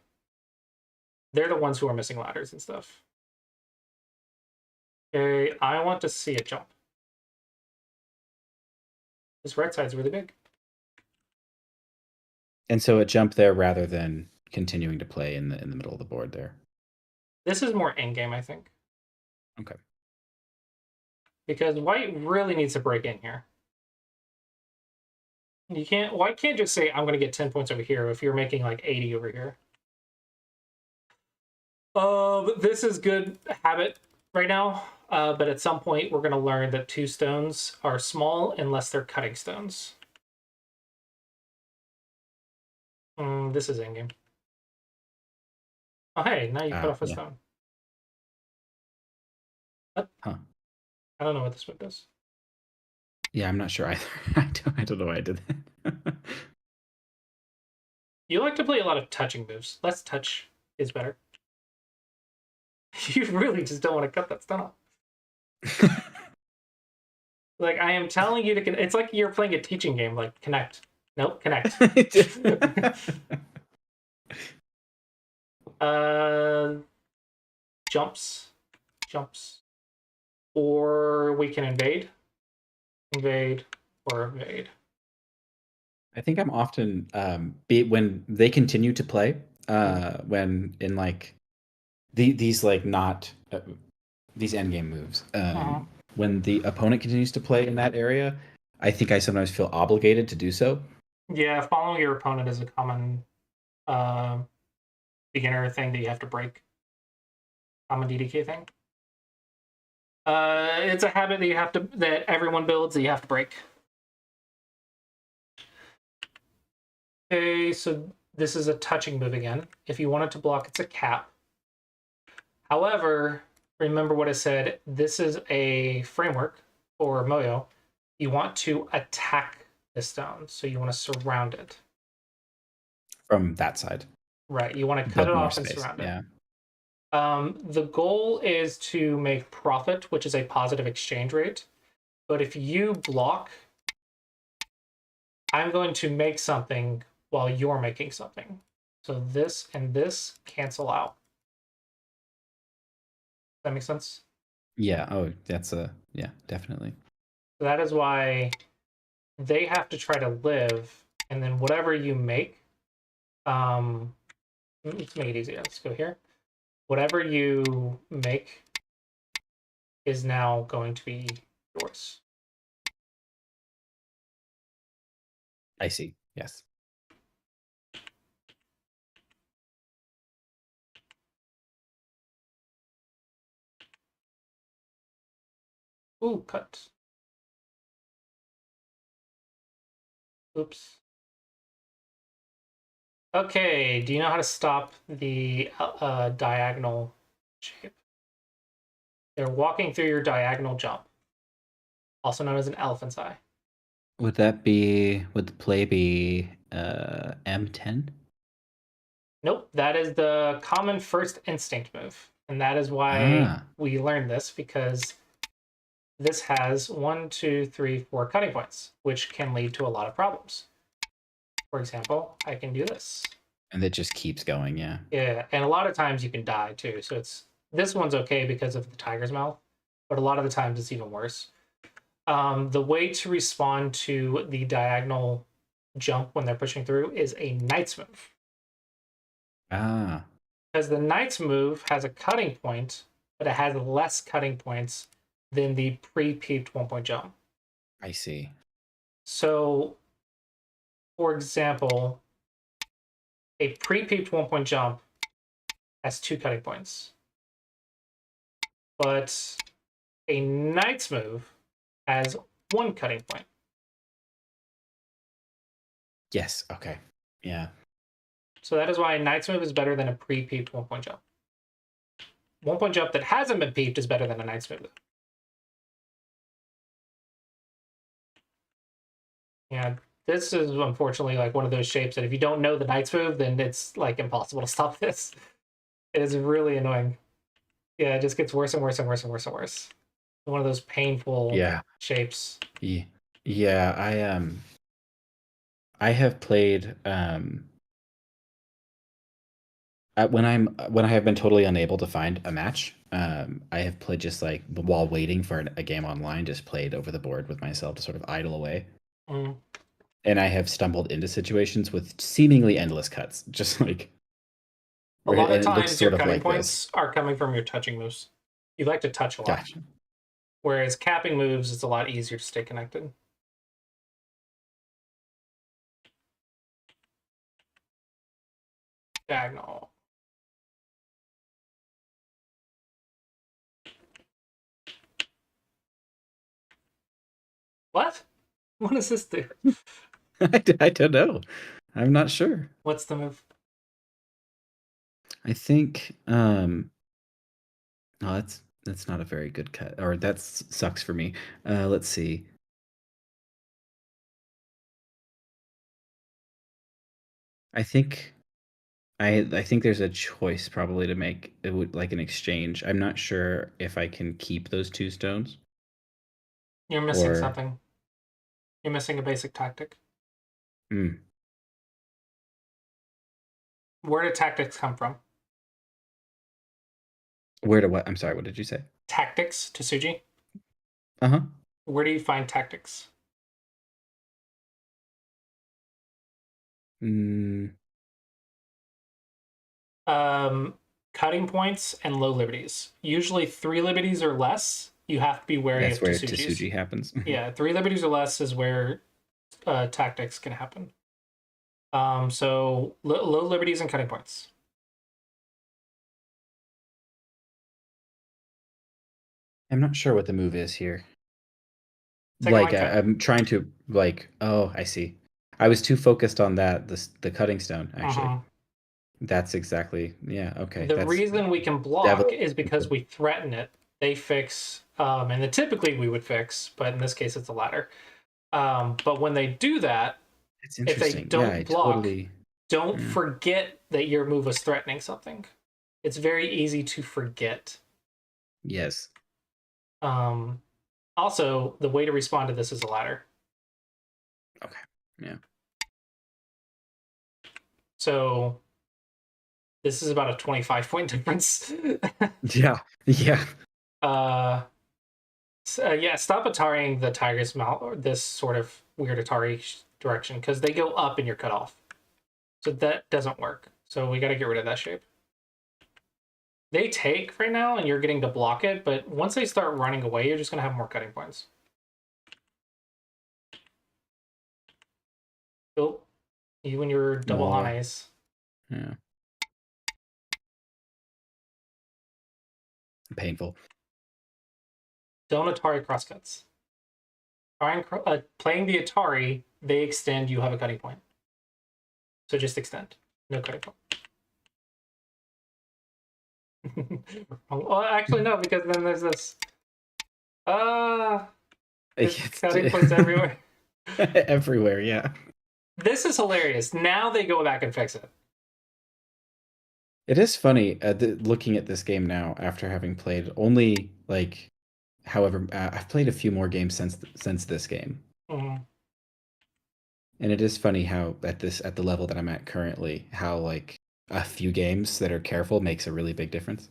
They're the ones who are missing ladders and stuff. Okay, I want to see it jump. This right side's really big. And so it jumped there rather than continuing to play in the middle of the board there. This is more in-game, I think. Okay. Because white really needs to break in here. White can't just say, I'm going to get 10 points over here if you're making like 80 over here. This is good habit right now, but at some point we're going to learn that 2 stones are small unless they're cutting stones. This is in-game. Oh, hey, now you cut off a stone. What? Huh. I don't know what this one does. Yeah, I'm not sure either. I don't know why I did that. You like to play a lot of touching moves. Less touch is better. You really just don't want to cut that stone off. Like, I am telling you to it's like you're playing a teaching game, like connect. Nope, connect. Jumps. Or we can invade. Invade or evade. I think I'm often when they continue to play, when in like these like not these endgame moves, when the opponent continues to play in that area, I think I sometimes feel obligated to do so. Yeah, following your opponent is a common beginner thing that you have to break. Common DDK thing. It's a habit that everyone builds that you have to break. Okay, so this is a touching move again. If you wanted to block, it's a cap. However, remember what I said, this is a framework for Moyo. You want to attack the stone, so you want to surround it. From that side. Right, you want to cut it off and surround it. The goal is to make profit, which is a positive exchange rate. But if you block, I'm going to make something while you're making something. So this and this cancel out. Does that make sense? Yeah. Oh, that's yeah, definitely. So that is why they have to try to live, and then whatever you make, let's make it easier. Let's go here. Whatever you make is now going to be yours. I see. Yes. Ooh, cut. Oops. Okay, do you know how to stop the diagonal shape? They're walking through your diagonal jump, also known as an elephant's eye. Would the play be M10? Nope, that is the common first instinct move. And that is why we learned this, because this has 1, 2, 3, 4 cutting points, which can lead to a lot of problems. For example, I can do this. And it just keeps going, yeah. Yeah, and a lot of times you can die too. So this one's okay because of the tiger's mouth, but a lot of the times it's even worse. The way to respond to the diagonal jump when they're pushing through is a knight's move. Because the knight's move has a cutting point, but it has less cutting points than the pre-peeped 1-point jump. I see. So, for example, a pre-peeped 1-point jump has 2 cutting points. But a knight's move has 1 cutting point. Yes. Okay. Yeah. So that is why a knight's move is better than a pre-peeped 1-point jump. 1-point jump that hasn't been peeped is better than a knight's move. Yeah, this is unfortunately like one of those shapes that if you don't know the knight's move, then it's like impossible to stop this. It is really annoying. Yeah, it just gets worse and worse and worse and worse and worse. One of those painful shapes. Yeah. Yeah. I have played when I have been totally unable to find a match. I have played just like while waiting for a game online, just played over the board with myself to sort of idle away. Mm. And I have stumbled into situations with seemingly endless cuts, just like a lot of times your cutting points are coming from your touching moves. You like to touch a lot. Gotcha. Whereas capping moves, it's a lot easier to stay connected. Diagonal. What? What does this do? I don't know. I'm not sure. What's the move? I think oh, that's not a very good cut, or that sucks for me. Let's see. I think I think there's a choice probably to make. It would like an exchange. I'm not sure if I can keep those 2 stones. You're missing something. You're missing a basic tactic. Hmm. Where do tactics come from? Where to what? I'm sorry, what did you say? Tactics, Tsuji. Uh-huh. Where do you find tactics? Cutting points and low liberties. Usually 3 liberties or less, you have to be wary of Tsujis. That's where Tsuji happens. Yeah, 3 liberties or less is where tactics can happen. So low liberties and cutting points. I'm not sure what the move is here. Like I'm trying to like. Oh, I see. I was too focused on that the cutting stone actually. That's exactly okay. The reason we can block is because we threaten it. They fix, and then typically we would fix, but in this case it's a ladder. But when they do that, if they don't block, don't forget that your move was threatening something. It's very easy to forget. Yes. Also, the way to respond to this is a ladder. Okay. Yeah. So this is about a 25-point difference. Yeah. Yeah. Yeah, stop Atariing the Tiger's Mouth, or this sort of weird Atari direction, because they go up and you're cut off. So that doesn't work. So we got to get rid of that shape. They take right now, and you're getting to block it, but once they start running away, you're just going to have more cutting points. Oh, you and your double highs. Yeah. Painful. Don't Atari crosscuts. Playing the Atari, they extend, you have a cutting point. So just extend. No cutting point. Well, actually, no, because then there's this. Cutting points everywhere. Everywhere, yeah. This is hilarious. Now they go back and fix it. It is funny looking at this game now after having played only like, however, I've played a few more games since this game, and it is funny how at the level that I'm at currently, how like a few games that are careful makes a really big difference.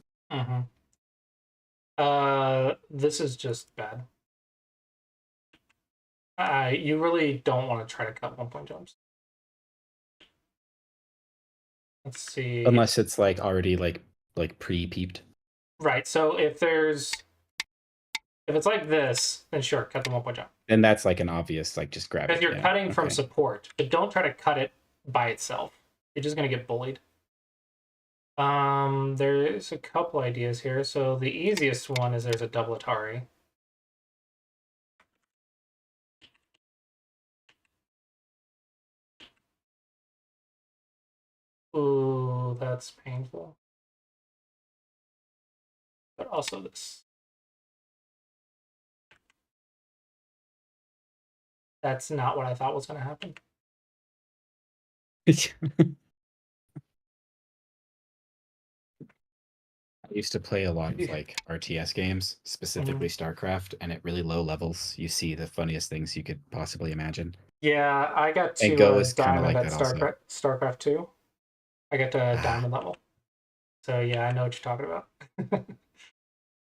This is just bad. You really don't want to try to cut 1-point jumps. Let's see. Unless it's like already like pre-peeped. Right. So if it's like this, then sure, cut the 1-point jump. And that's like an obvious like just grab it. Because you're cutting from support, but don't try to cut it by itself. You're just gonna get bullied. There's a couple ideas here. So the easiest one is there's a double Atari. Ooh, that's painful. But also this. That's not what I thought was going to happen. I used to play a lot of like RTS games, specifically StarCraft, and at really low levels, you see the funniest things you could possibly imagine. Yeah, I got And to Go is kind of diamond like at that also. StarCraft 2. I got to Ah, diamond level. So yeah, I know what you're talking about.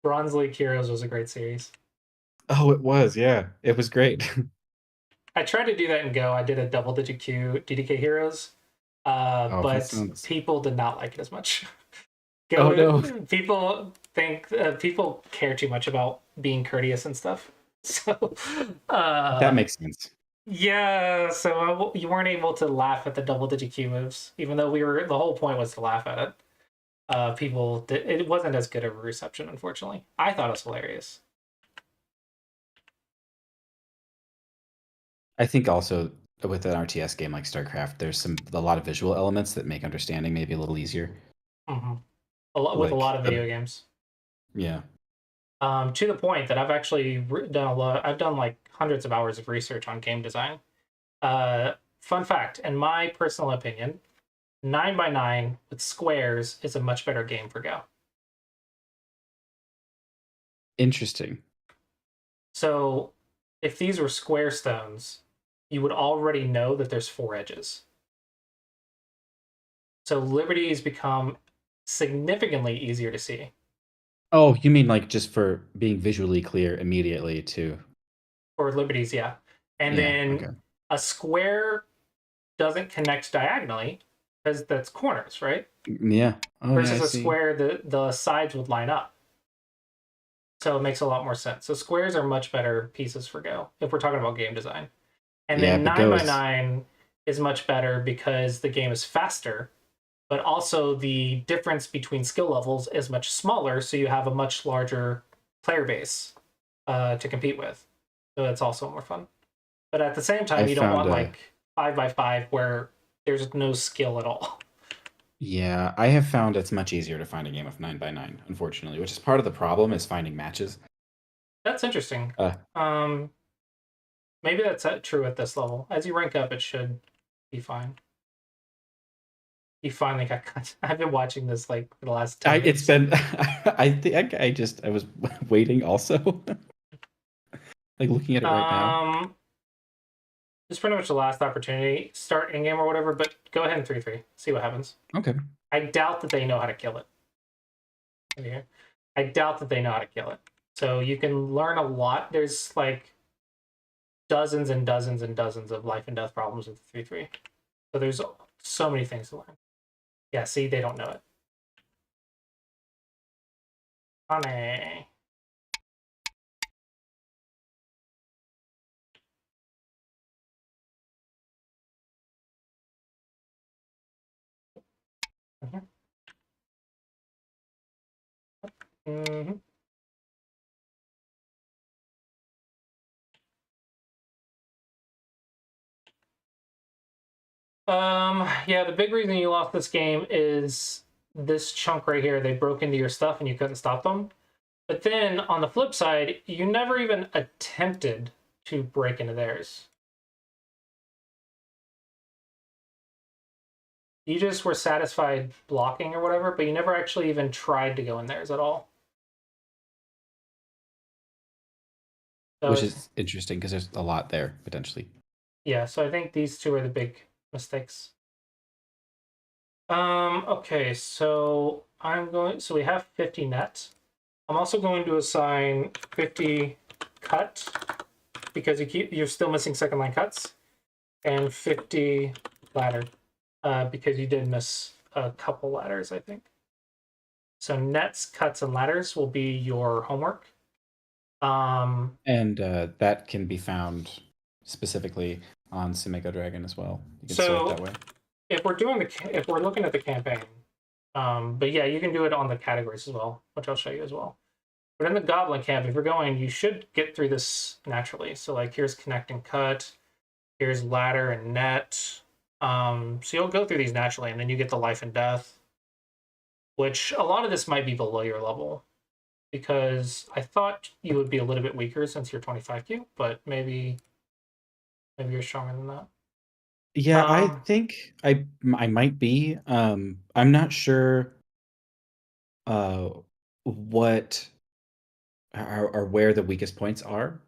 Bronze League Heroes was a great series. oh, it was, yeah, it was great. I tried to do that in Go. I did a double digit Q DDK Heroes, Oh, that but sounds. people did not like it as much. Oh Go no, people think people care too much about being courteous and stuff. So that makes sense. yeah, so you weren't able to laugh at the double digit Q moves, even though we were. The whole point was to laugh at it. It wasn't as good of a reception, unfortunately. I thought it was hilarious. I think also with an RTS game like StarCraft, there's a lot of visual elements that make understanding maybe a little easier. Hmm. With a lot Like, of video games. yeah, To the point that I've actually done a lot. I've done like hundreds of hours of research on game design. Fun fact, in my personal opinion, 9x9 with squares is a much better game for Go. interesting. So if these were square stones, you would already know that there's four edges. So liberties become significantly easier to see. Oh, you mean like just for being visually clear immediately too? For liberties, yeah. And Yeah, then okay. a square doesn't connect diagonally because that's corners, right? Yeah. Oh yeah, I Versus a see. square, the sides would line up. So it makes a lot more sense. So squares are much better pieces for Go if we're talking about game design. And Yeah, then but nine Go by is nine is much better because the game is faster, but also the difference between skill levels is much smaller, so you have a much larger player base to compete with. So it's also more fun. But at the same I time, you don't found want a like 5x5 where there's no skill at all. yeah, I have found it's much easier to find a game of 9x9, unfortunately, which is part of the problem is finding matches. That's interesting. Uh, Um, Maybe that's true at this level. As you rank up, it should be fine. You finally got. I've been watching this like for the last 10 it's years. been I think I was waiting also. Like looking at it right now. Um, this is pretty much the last opportunity. Start in game or whatever, but go ahead and 3-3. See what happens. Okay. I doubt that they know how to kill it. In here. I doubt that they know how to kill it. So you can learn a lot. There's like dozens and dozens and dozens of life and death problems with the 3-3. So there's so many things to learn. Yeah, see, they don't know it. Funny. Mm-hmm. Mm-hmm. Yeah, the big reason you lost this game is this chunk right here. They broke into your stuff and you couldn't stop them. But then on the flip side, you never even attempted to break into theirs. You just were satisfied blocking or whatever, but you never actually even tried to go in theirs at all. So Which is interesting because there's a lot there potentially. yeah, so I think these two are the big mistakes. Okay, so so we have 50 net. I'm also going to assign 50 cut because you're still missing second line cuts, and 50 ladder because you did miss a couple ladders, I think. So nets, cuts, and ladders will be your homework. And that can be found specifically on Sumiko Dragon as well. You can sort it So that way. if we're looking at the campaign, But yeah, you can do it on the categories as well, which I'll show you as well. But in the Goblin Camp, if you're going, you should get through this naturally. So like here's Connect and Cut, here's Ladder and Net. So you'll go through these naturally, and then you get the Life and Death, which a lot of this might be below your level because I thought you would be a little bit weaker since you're 25Q, but maybe you're stronger than that. Yeah, I think I might be. I'm not sure uh what or where the weakest points are.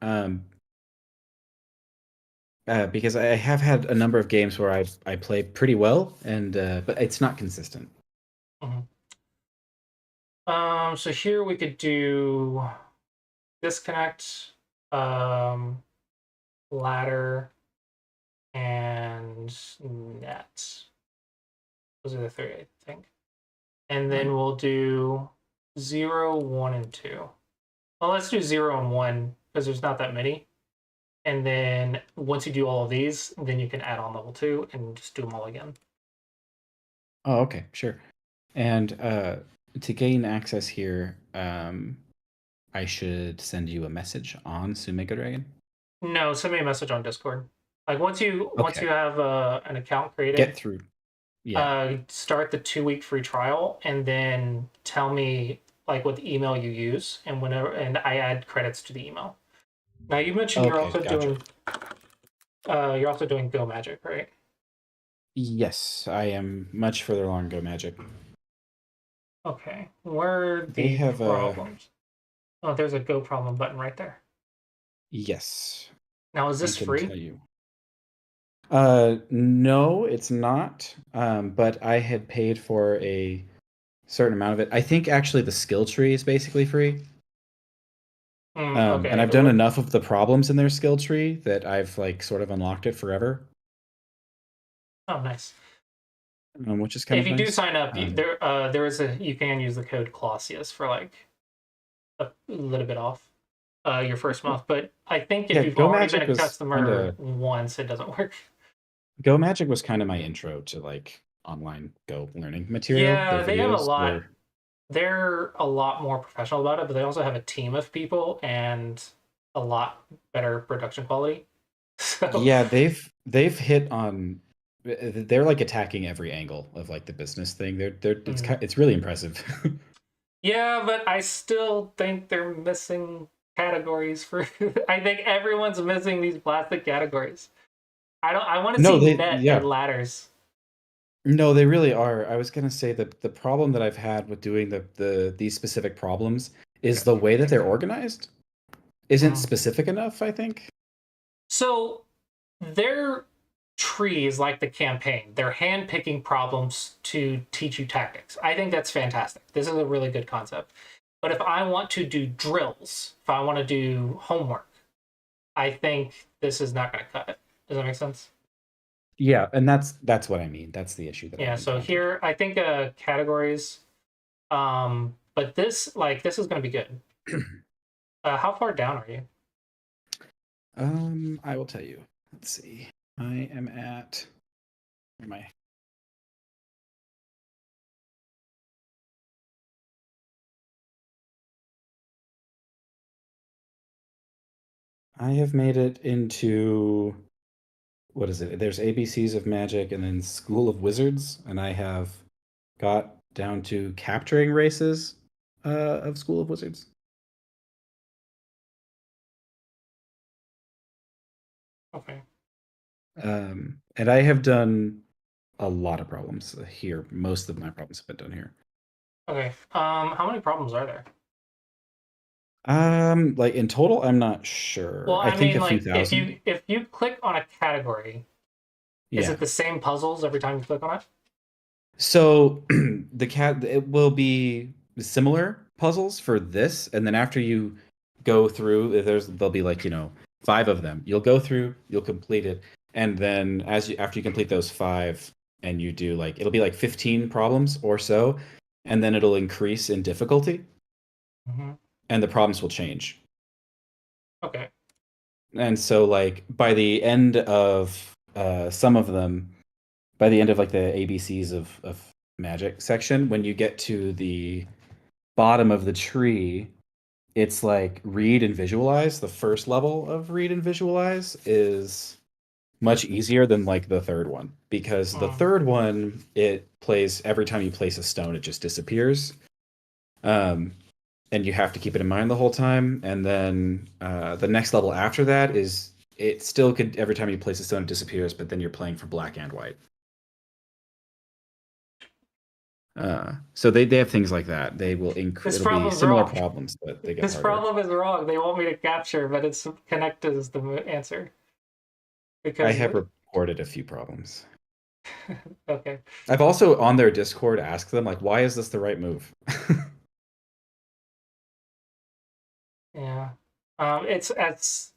Because I have had a number of games where I play pretty well, and but it's not consistent. Mhm. So here we could do disconnect, ladder, and net. Those are the three, I think. And then we'll do 0, 1, and 2. Well, let's do 0 and 1 because there's not that many. And then once you do all of these, then you can add on level 2 and just do them all again. Oh, okay, sure. And to gain access here, I should send you a message on Sumega Dragon. No, send me a message on Discord. Like once you Okay. have an account created, Get through. Yeah. start the 2-week free trial, and then tell me like what the email you use, and I add credits to the email. Now you mentioned Okay, gotcha. you're also doing Go Magic, right? Yes, I am much further along Go Magic. Okay, where are They the have a problems? Oh, there's a Go problem button right there. yes. Now, is I this can free? tell you. No, it's not. But I had paid for a certain amount of it. I think actually the skill tree is basically free. And Okay. I've done enough of the problems in their skill tree that I've like sort of unlocked it forever. Oh, nice. Which is kind If of you do nice. sign up, you can use the code Colossus for like a little bit off your first month. But I think if Yeah, you've Go already been Magic a was customer once, it doesn't work. Go Magic was kind of my intro to like online Go learning material. Their Yeah, they have a videos lot. were They're a lot more professional about it, but they also have a team of people and a lot better production quality. So, yeah, they've hit on they're like attacking every angle of like the business thing. It's really impressive. yeah, but I still think they're missing categories for. I think everyone's missing these plastic categories. I want to No, see they net and yeah. ladders. No, they really are. I was gonna say that the problem that I've had with doing these specific problems is the way that they're organized isn't Mm. specific enough, I think. So their tree is like the campaign. They're hand picking problems to teach you tactics. I think that's fantastic. This is a really good concept. But if I want to do drills, if I want to do homework, I think this is not going to cut it. Does that make sense? Yeah, and that's what I mean. That's the issue that Yeah. I've So encountered. here, I think categories. But this is going to be good. How far down are you? I will tell you. Let's see. I am at where am I? I have made it into what is it? There's ABCs of Magic and then School of Wizards, and I have got down to capturing races of School of Wizards. Okay. And I have done a lot of problems here. Most of my problems have been done here. Okay. How many problems are there? Like in total, I'm not sure. Well, I I think mean, a few like thousand. if you click on a category, is Yeah. it the same puzzles every time you click on it? So the cat it will be similar puzzles for this, and then after you go through, there'll be like, 5 of them. You'll go through, you'll complete it, and then after you complete those 5 and you do like it'll be like 15 problems or so, and then it'll increase in difficulty Mm-hmm. and the problems will change. Okay. And so like by the end of some of them, by the end of like the ABCs of magic section, when you get to the bottom of the tree, it's like read and visualize. The first level of read and visualize is much easier than like the third one, because the Mm. third one, it plays every time you place a stone, it just disappears. Um, and you have to keep it in mind the whole time. And then the next level after that is it still could every time you place a stone it disappears, but then you're playing for black and white. So they have things like that. They will This it'll be problem's similar wrong. problems, but they get This harder. problem is wrong. They want me to capture, but it's connected as the answer. I Because have reported a few problems. okay. I've also on their Discord asked them like, why is this the right move? Yeah. It's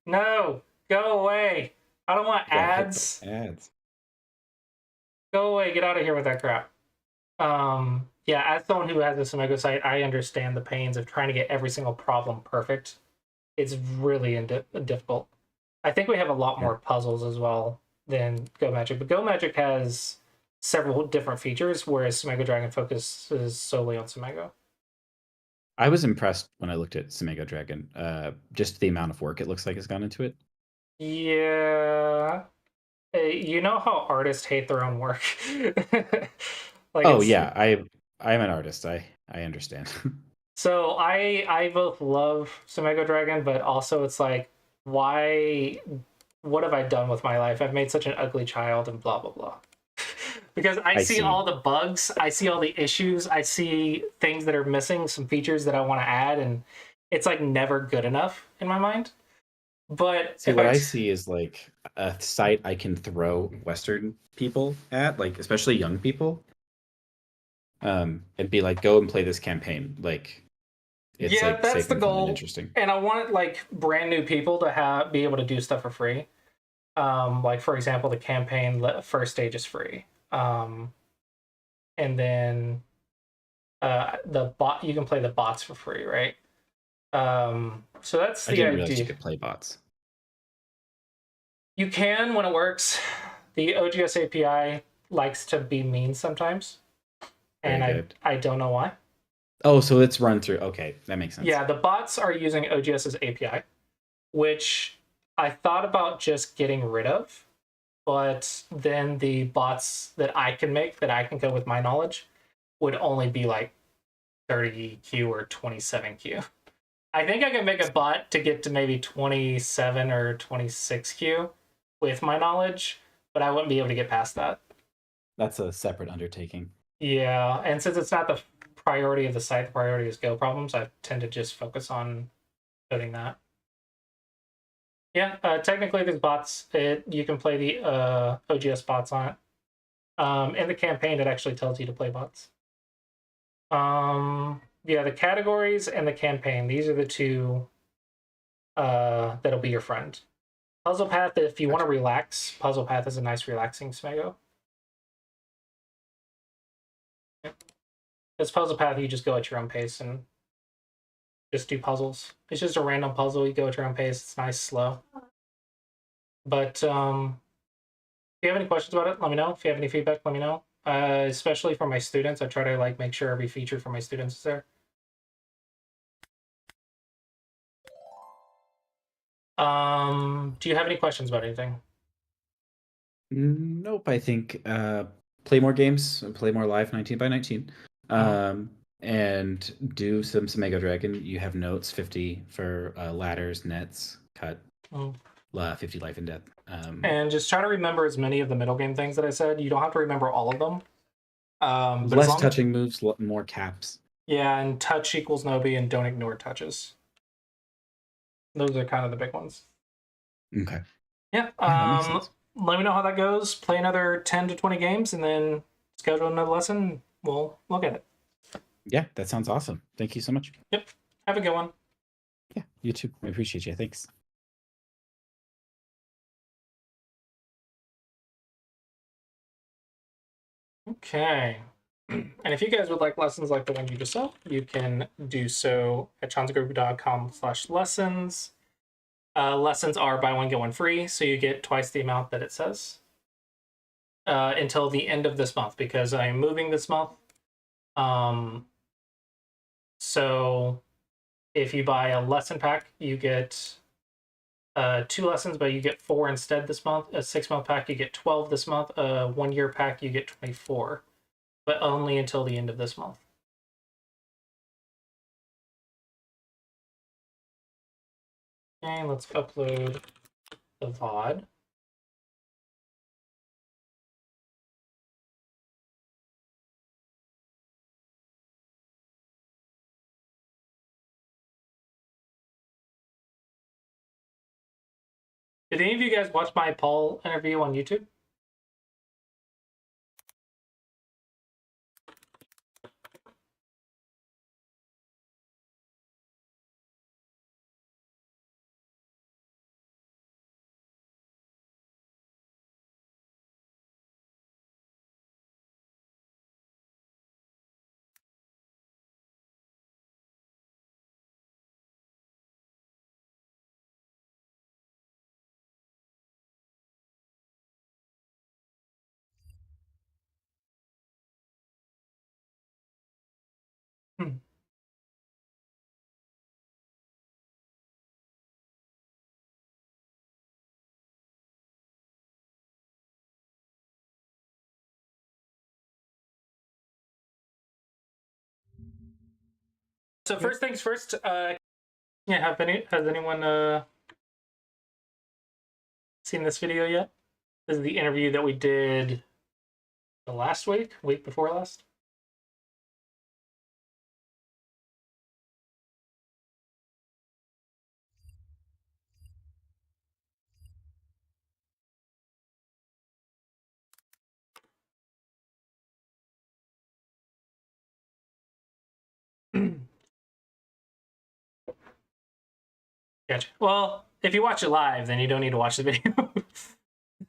no, go away. I don't want Got hit ads. by ads. Go away. Get out of here with that crap. Yeah, as someone who has a Sumego site, I understand the pains of trying to get every single problem perfect. It's really difficult. I think we have a lot more puzzles as well than Go Magic, but Go Magic has several different features, whereas Sumego Dragon focuses solely on Sumego. I was impressed when I looked at Sumego Dragon. Just the amount of work it looks like has gone into it. Yeah. You know how artists hate their own work. Like Oh yeah, I'm an artist. I understand. so I both love Sumego Dragon, but also it's like, why? What have I done with my life? I've made such an ugly child, and blah blah blah. Because I I see see. all the bugs, I see all the issues, I see things that are missing, some features that I want to add, and it's like never good enough in my mind. But See, what I see is like a site I can throw Western people at, like especially young people, and be like, go and play this campaign. Like it's yeah, like that's safe the and fun and goal. interesting. And I want like brand new people to be able to do stuff for free. Like for example, the campaign first stage is free. And then the bot you can play the bots for free, right? So that's I the didn't realize you idea. could play bots. You can when it works. The OGS API likes to be mean sometimes, Very and good. I don't know why. Oh, so it's run through. Okay, that makes sense. Yeah, the bots are using OGS's API, which I thought about just getting rid of, but then the bots that I can make, that I can go with my knowledge, would only be like 30Q or 27Q. I think I can make a bot to get to maybe 27 or 26Q with my knowledge, but I wouldn't be able to get past that. That's a separate undertaking. Yeah, and since it's not the priority of the site, the priority is Go problems, I tend to just focus on coding that. Yeah, technically there's bots. You can play the OGS bots on it. In the campaign, it actually tells you to play bots. Yeah, the categories and the campaign, these are the two that'll be your friend. Puzzle Path, if you want to relax, Puzzle Path is a nice relaxing Smego. It's Puzzle Path, you just go at your own pace and just do puzzles. It's just a random puzzle, you go at your own pace, it's nice, slow. But if you have any questions about it, let me know. If you have any feedback, let me know. Especially for my students, I try to like make sure every feature for my students is there. Do you have any questions about anything? Nope. I think play more games, play more live 19 by 19, and do some Mega Dragon. You have notes 50 for ladders, nets, cut, 50 life and death. And just try to remember as many of the middle game things that I said. You don't have to remember all of them. But less touching moves, more caps. Yeah, and touch equals Nobi, and don't ignore touches. Those are kind of the big ones. Okay. Yeah. That makes sense. Let me know how that goes. Play another 10 to 20 games, and then schedule another lesson. We'll look at it. Yeah, that sounds awesome. Thank you so much. Yep. Have a good one. Yeah, you too. I appreciate you. Thanks. Okay. And if you guys would like lessons like the one you just saw, you can do so at chanzagroup.com/lessons. Lessons are buy one, get one free, so you get twice the amount that it says. until the end of this month because I am moving this month. So if you buy a lesson pack, you get 2 lessons, but you get 4 instead this month. A 6-month pack, you get 12 this month. A 1-year pack, you get 24, but only until the end of this month. Okay, let's upload the VOD. Did any of you guys watch my Paul interview on YouTube? Hmm. So first things first, yeah, has anyone seen this video yet? This is the interview that we did the last week before last. Gotcha. Well, if you watch it live, then you don't need to watch the video.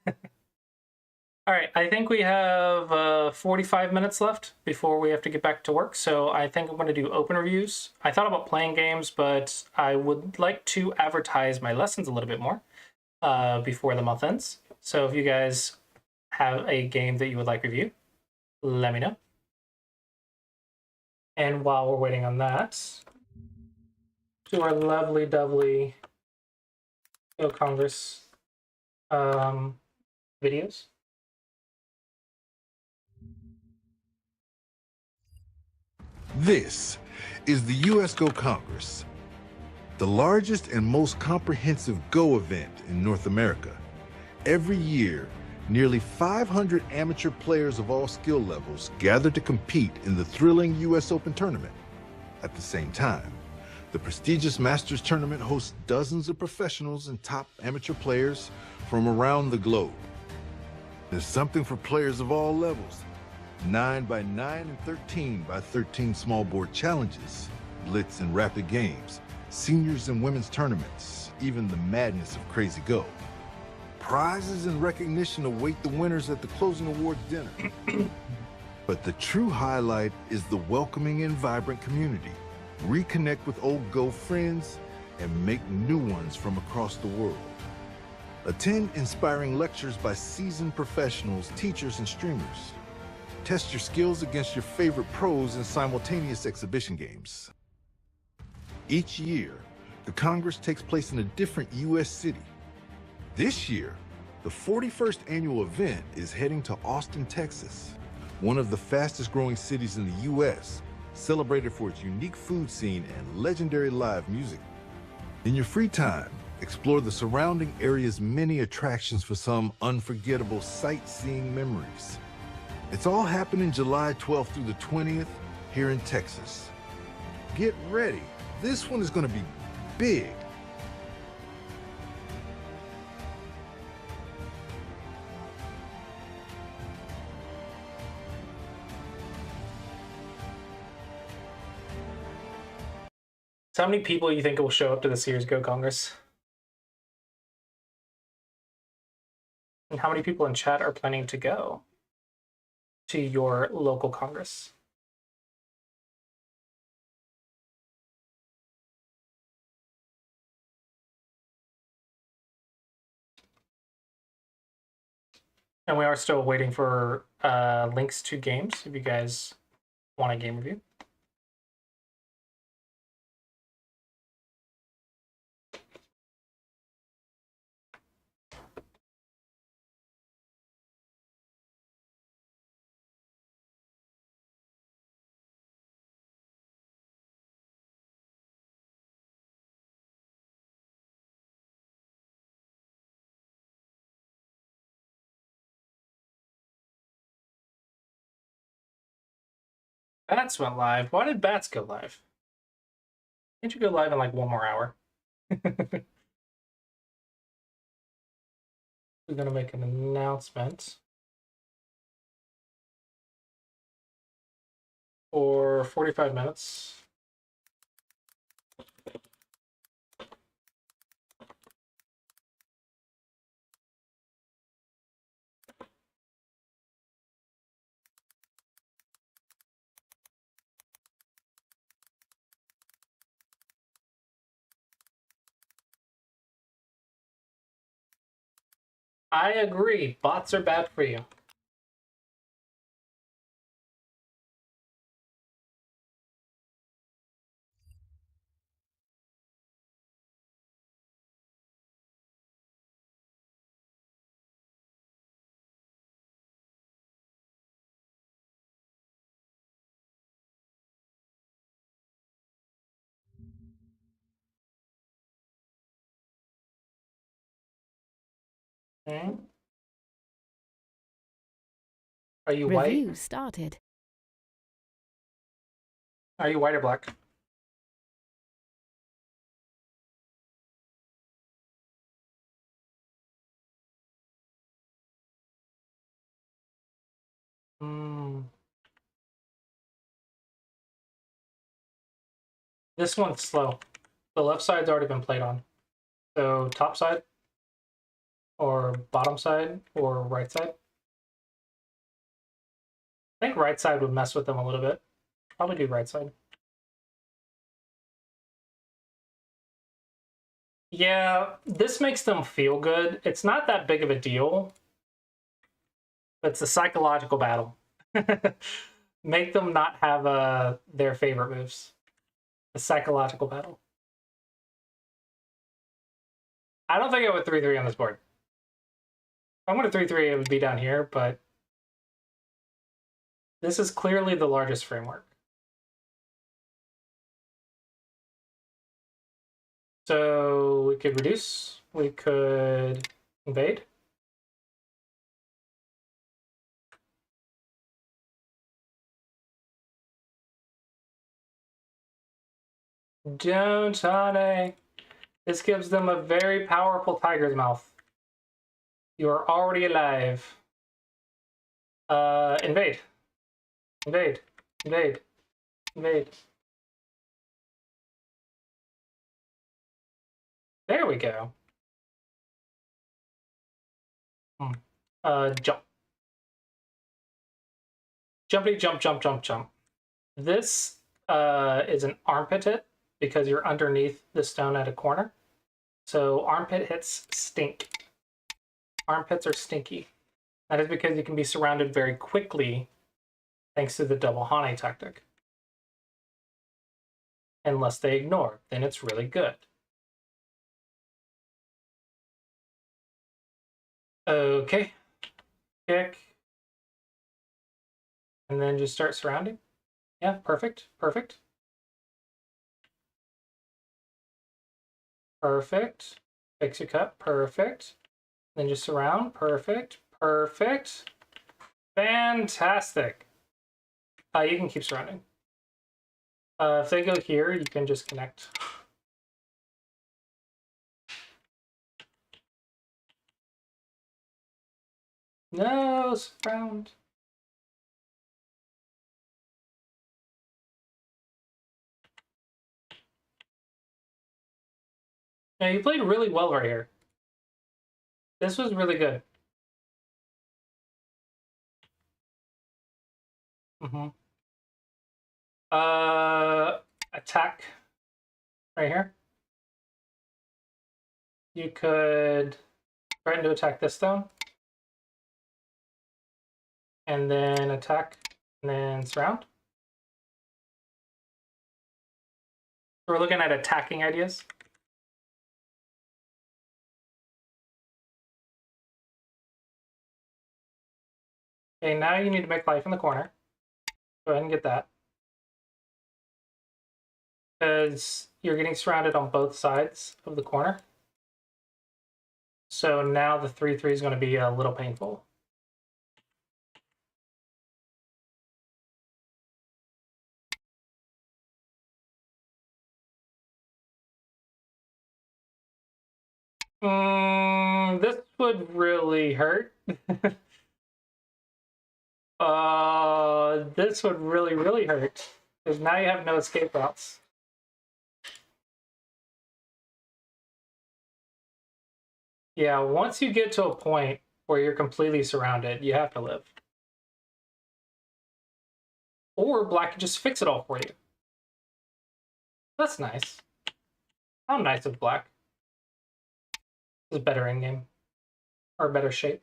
All right, I think we have 45 minutes left before we have to get back to work. So I think I'm going to do open reviews. I thought about playing games, but I would like to advertise my lessons a little bit more before the month ends. So if you guys have a game that you would like review, let me know. And while we're waiting on that, to our lovely, dovely Go Congress videos. This is the US Go Congress, the largest and most comprehensive Go event in North America. Every year, nearly 500 amateur players of all skill levels gather to compete in the thrilling US Open tournament. At the same time, the prestigious Masters tournament hosts dozens of professionals and top amateur players from around the globe. There's something for players of all levels. 9x9 and 13x13 small board challenges, blitz and rapid games, seniors and women's tournaments, even the madness of Crazy Go. Prizes and recognition await the winners at the closing awards dinner. But the true highlight is the welcoming and vibrant community. Reconnect with old Go friends and make new ones from across the world. Attend inspiring lectures by seasoned professionals, teachers, and streamers. Test your skills against your favorite pros in simultaneous exhibition games. Each year, the Congress takes place in a different U.S. city. This year, the 41st annual event is heading to Austin, Texas, one of the fastest growing cities in the U.S., celebrated for its unique food scene and legendary live music. In your free time, explore the surrounding area's many attractions for some unforgettable sightseeing memories. It's all happening July 12th through the 20th here in Texas. Get ready. This one is going to be big. So how many people you think will show up to this year's Go Congress? And how many people in chat are planning to go to your local Congress? And we are still waiting for links to games if you guys want a game review. Bats went live. Why did Bats go live? Can't you go live in like 1 more hour? We're gonna make an announcement for 45 minutes. I agree. Bots are bad for you. Okay. Are you white? Review started. Are you white or black? This one's slow. The left side's already been played on. So top side or bottom side or right side? I think right side would mess with them a little bit. Probably do right side. Yeah, this makes them feel good. It's not that big of a deal. It's a psychological battle. Make them not have their favorite moves. A psychological battle. I don't think I would 3-3 on this board. If I'm going to 3-3, it would be down here, but this is clearly the largest framework. So we could reduce, we could invade. Don't, honey. This gives them a very powerful tiger's mouth. You are already alive. Invade. Invade. Invade. Invade. There we go. Jump. Jumpy, jump, jump, jump, jump. This is an armpit hit because you're underneath the stone at a corner. So armpit hits stink. Armpits are stinky. That is because you can be surrounded very quickly thanks to the double Hane tactic. Unless they ignore, then it's really good. Okay. Kick. And then just start surrounding. Yeah, perfect. Perfect. Perfect. Fix your cut. Perfect. Then just surround. Perfect. Perfect. Fantastic. You can keep surrounding. If they go here, you can just connect. No, surround. Now you played really well right here. This was really good. Attack right here. You could threaten to attack this stone. and then attack, and then surround. So we're looking at attacking ideas. Okay, now you need to make life in the corner. Go ahead and get that. Because you're getting surrounded on both sides of the corner. So now the 3/3 is going to be a little painful. This would really hurt. This would really, really hurt. Because now you have no escape routes. Yeah, once you get to a point where you're completely surrounded, you have to live. Or black can just fix it all for you. That's nice. How nice of black. This is better in game. Or better shape.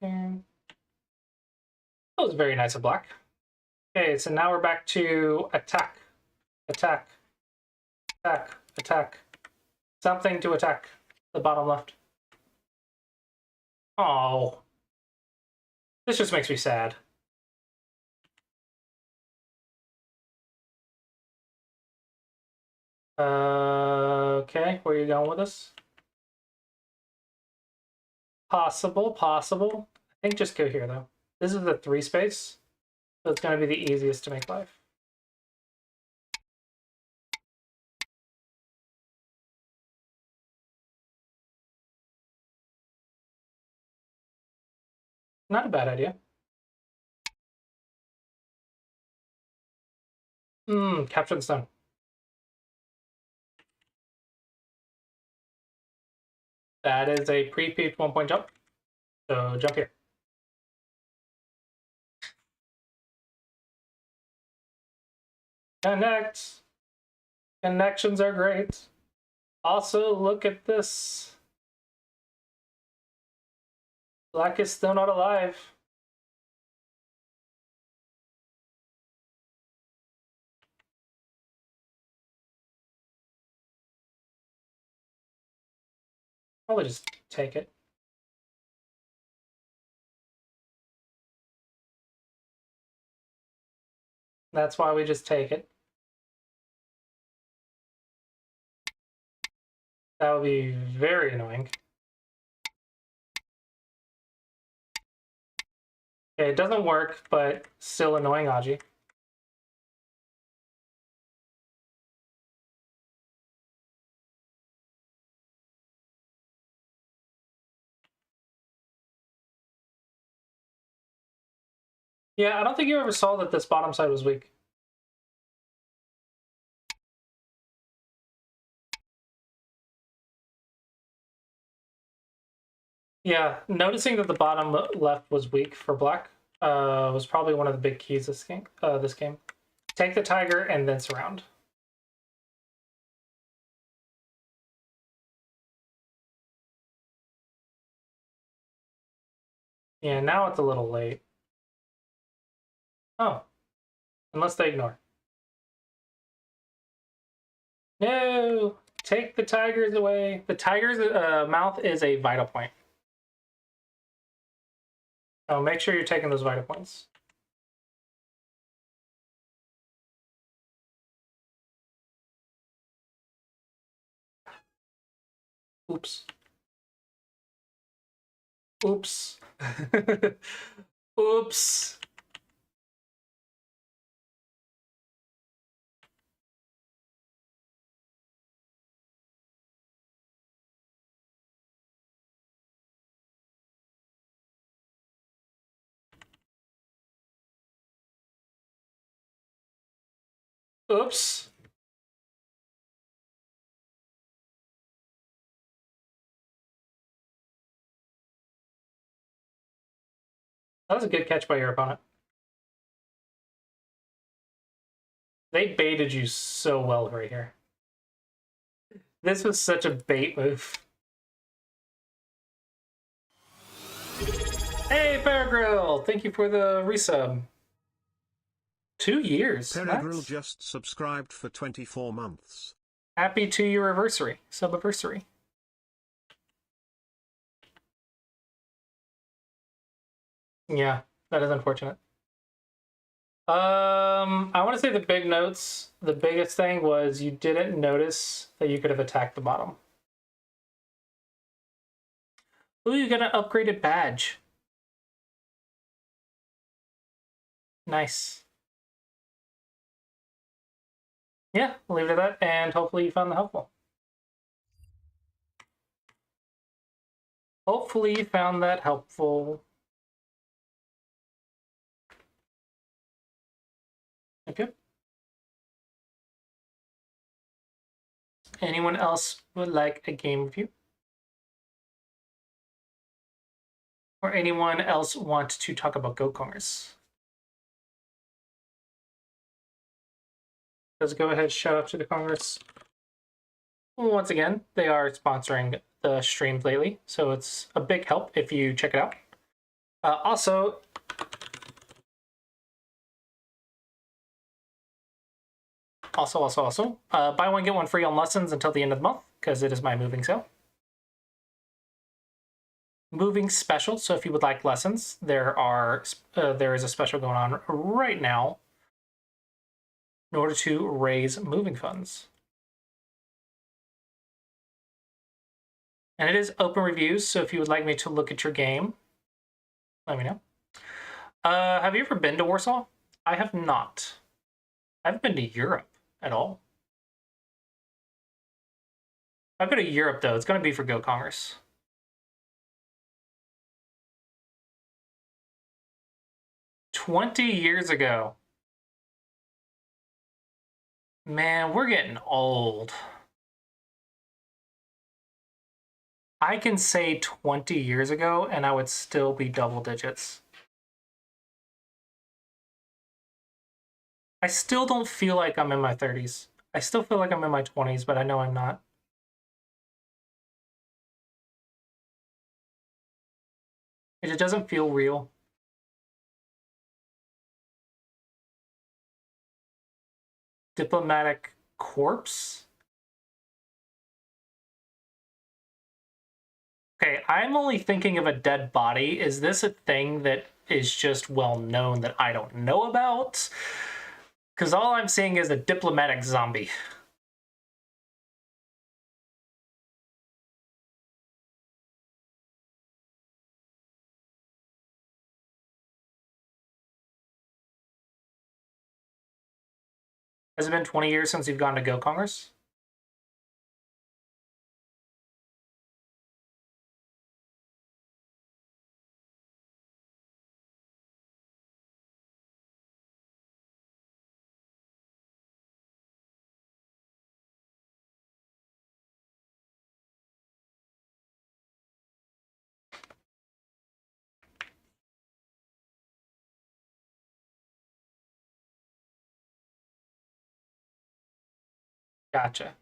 Okay. That was very nice of black. Okay, so now we're back to attack. Attack. Attack. Attack. Something to attack. The bottom left. Oh. This just makes me sad. Okay, where are you going with this? Possible, possible. I think just go here, though. This is the 3 space, so it's going to be the easiest to make life. Not a bad idea. Capture the stone. That is a pre-peeped 1-point jump. So jump here. Connect. Connections are great. Also, look at this. Black is still not alive. Probably just take it. That's why we just take it. That would be very annoying. Okay, it doesn't work, but still annoying Aji. Yeah, I don't think you ever saw that this bottom side was weak. Yeah, noticing that the bottom left was weak for black was probably one of the big keys this game. Take the tiger and then surround. Yeah, now it's a little late. Oh, unless they ignore. No, take the tigers away. The tiger's mouth is a vital point. So make sure you're taking those vital points. Oops. Oops. Oops. Oops. That was a good catch by your opponent. They baited you so well right here. This was such a bait move. Hey, Bear Grill! Thank you for the resub. 2 years. Peregril Nice. just subscribed for 24 months. Happy 2-year anniversary. Subiversary. Yeah, that is unfortunate. I want to say the big notes. The biggest thing was you didn't notice that you could have attacked the bottom. Ooh, you got an upgraded badge. Nice. Yeah, we'll leave it at that, and hopefully you found that helpful. Hopefully you found that helpful. Yep, yep. Anyone else would like a game review? Or anyone else want to talk about Go Kongers? Let's go ahead, shout out to the Congress. Once again, they are sponsoring the streams lately, so it's a big help if you check it out. Also, buy one, get one free on lessons until the end of the month, because it is my moving sale. Moving special, so if you would like lessons, there is a special going on right now in order to raise moving funds. And it is open reviews, so if you would like me to look at your game, let me know. Have you ever been to Warsaw? I have not. I haven't been to Europe at all. If I go to Europe, though, it's going to be for Go Congress. $20 years ago. Man, we're getting old. I can say 20 years ago, and I would still be double digits. I still don't feel like I'm in my 30s. I still feel like I'm in my 20s, but I know I'm not. It just doesn't feel real. Diplomatic corpse? Okay, I'm only thinking of a dead body. Is this a thing that is just well known that I don't know about? Because all I'm seeing is a diplomatic zombie. Has it been 20 years since you've gone to Go Congress? Gotcha.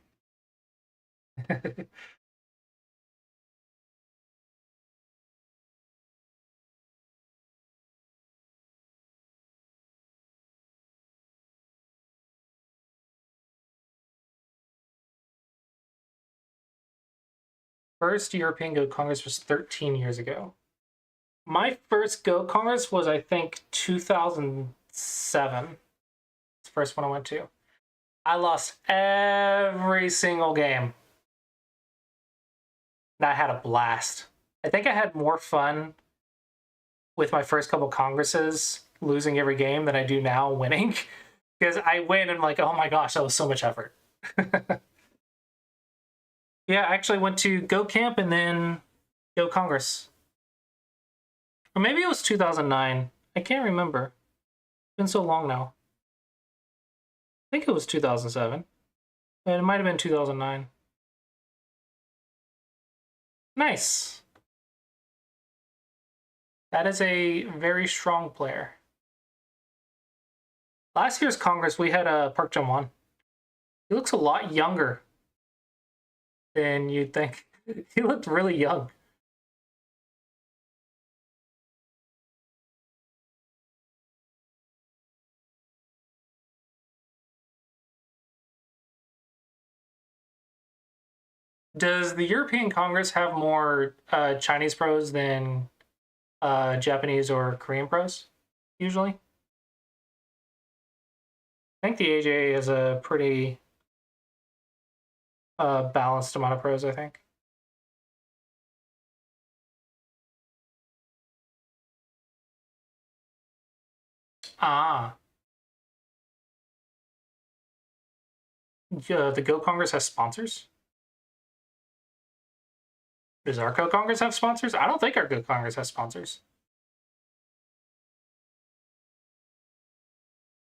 First European Go Congress was 13 years ago. My first Go Congress was, I think, 2007. It's the first one I went to. I lost every single game. And I had a blast. I think I had more fun with my first couple Congresses losing every game than I do now winning. Because I win and I'm like, oh my gosh, that was so much effort. Yeah, I actually went to Go Camp and then Go Congress. Or maybe it was 2009. I can't remember. It's been so long now. I think it was 2007. And it might have been 2009. Nice. That is a very strong player. Last year's Congress, we had Park Jung-won. He looks a lot younger than you'd think. He looked really young. Does the European Congress have more Chinese pros than Japanese or Korean pros, usually? I think the AJA is a pretty balanced amount of pros, I think. Ah. The Go Congress has sponsors? Does our Go Congress have sponsors? I don't think our Go Congress has sponsors.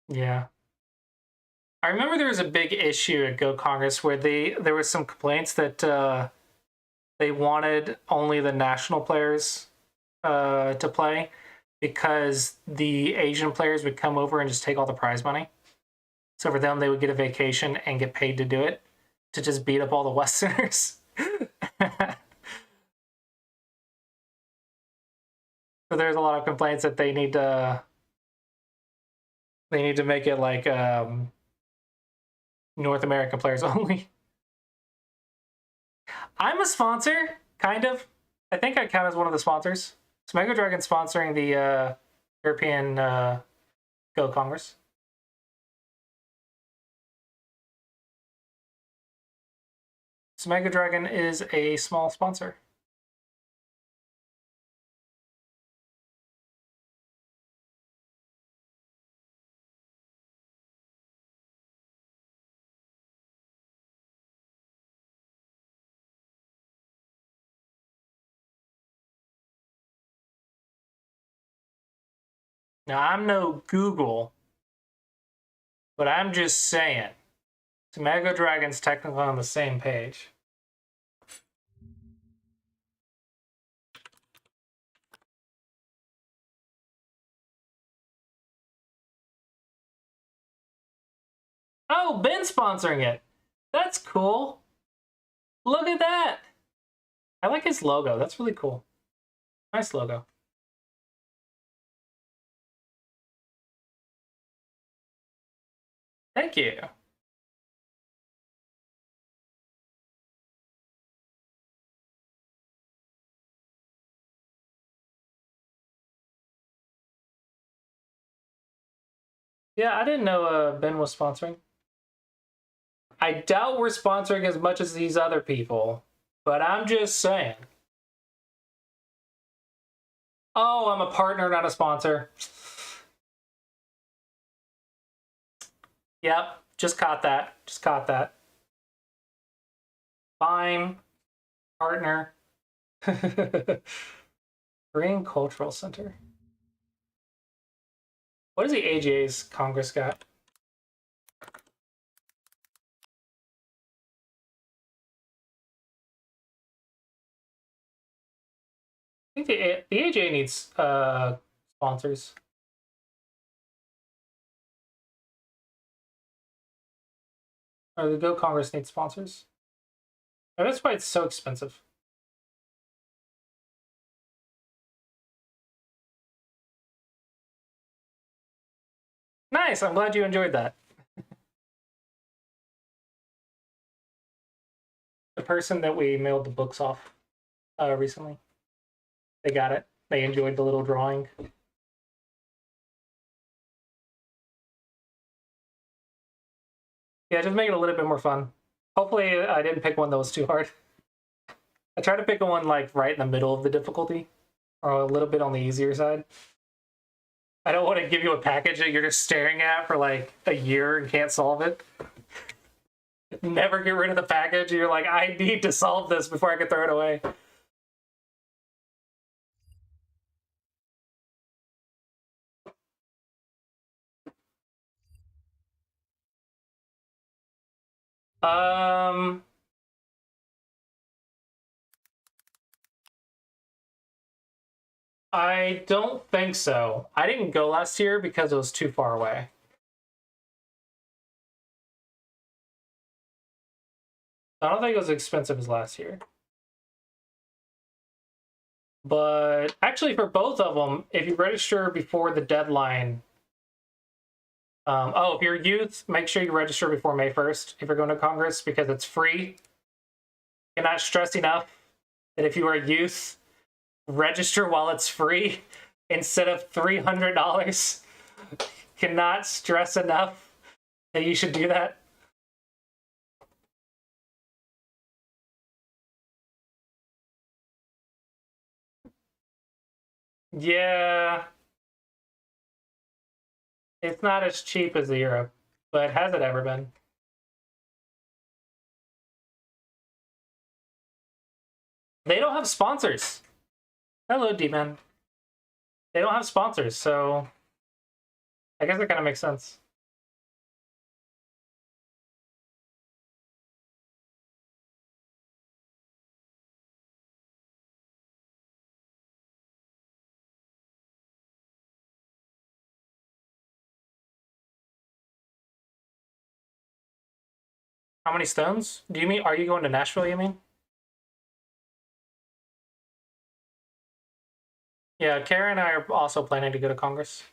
Yeah. I remember there was a big issue at Go Congress where there was some complaints that they wanted only the national players to play because the Asian players would come over and just take all the prize money. So for them, they would get a vacation and get paid to do it, to just beat up all the Westerners. So there's a lot of complaints that they need to make it like North American players only. I'm a sponsor, kind of. I think I count as one of the sponsors. Smego Dragon sponsoring the European Go Congress. Smego Dragon is a small sponsor. Now, I'm no Google, but I'm just saying, Smego Dragon's technically on the same page. Oh, Ben's sponsoring it. That's cool. Look at that. I like his logo. That's really cool. Nice logo. Thank you. Yeah, I didn't know Ben was sponsoring. I doubt we're sponsoring as much as these other people, but I'm just saying. Oh, I'm a partner, not a sponsor. Yep, just caught that. Just caught that. Fine. Partner. Korean Cultural Center. What is the AJA's Congress got? I think the AJA needs sponsors. Or the Go Congress needs sponsors. Oh, that's why it's so expensive. Nice, I'm glad you enjoyed that. The person that we mailed the books off recently, they got it. They enjoyed the little drawing. Yeah, just make it a little bit more fun. Hopefully I didn't pick one that was too hard. I tried to pick one like right in the middle of the difficulty, or a little bit on the easier side. I don't want to give you a package that you're just staring at for like a year and can't solve it. Never get rid of the package. You're like, I need to solve this before I can throw it away. I don't think so. I didn't go last year because it was too far away. I don't think it was as expensive as last year. But actually, for both of them, if you register before the deadline, if you're youth, make sure you register before May 1st if you're going to Congress, because it's free. Cannot stress enough that if you are a youth, register while it's free instead of $300. Cannot stress enough that you should do that. Yeah. It's not as cheap as Europe, but has it ever been? They don't have sponsors. Hello, D-Man. They don't have sponsors, so I guess it kind of makes sense. How many stones? Do you mean, are you going to Nashville, you mean? Yeah, Kara and I are also planning to go to Congress.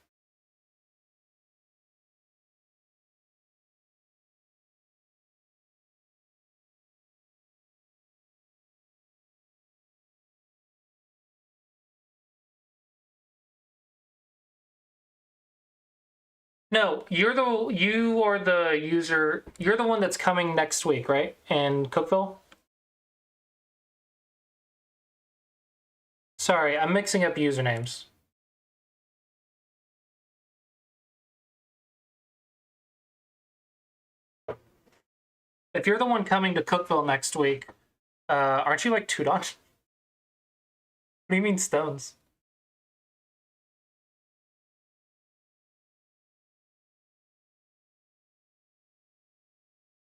No, you are the user. You're the one that's coming next week, right? In Cookville? Sorry, I'm mixing up usernames. If you're the one coming to Cookville next week, aren't you like Tudon? What do you mean stones?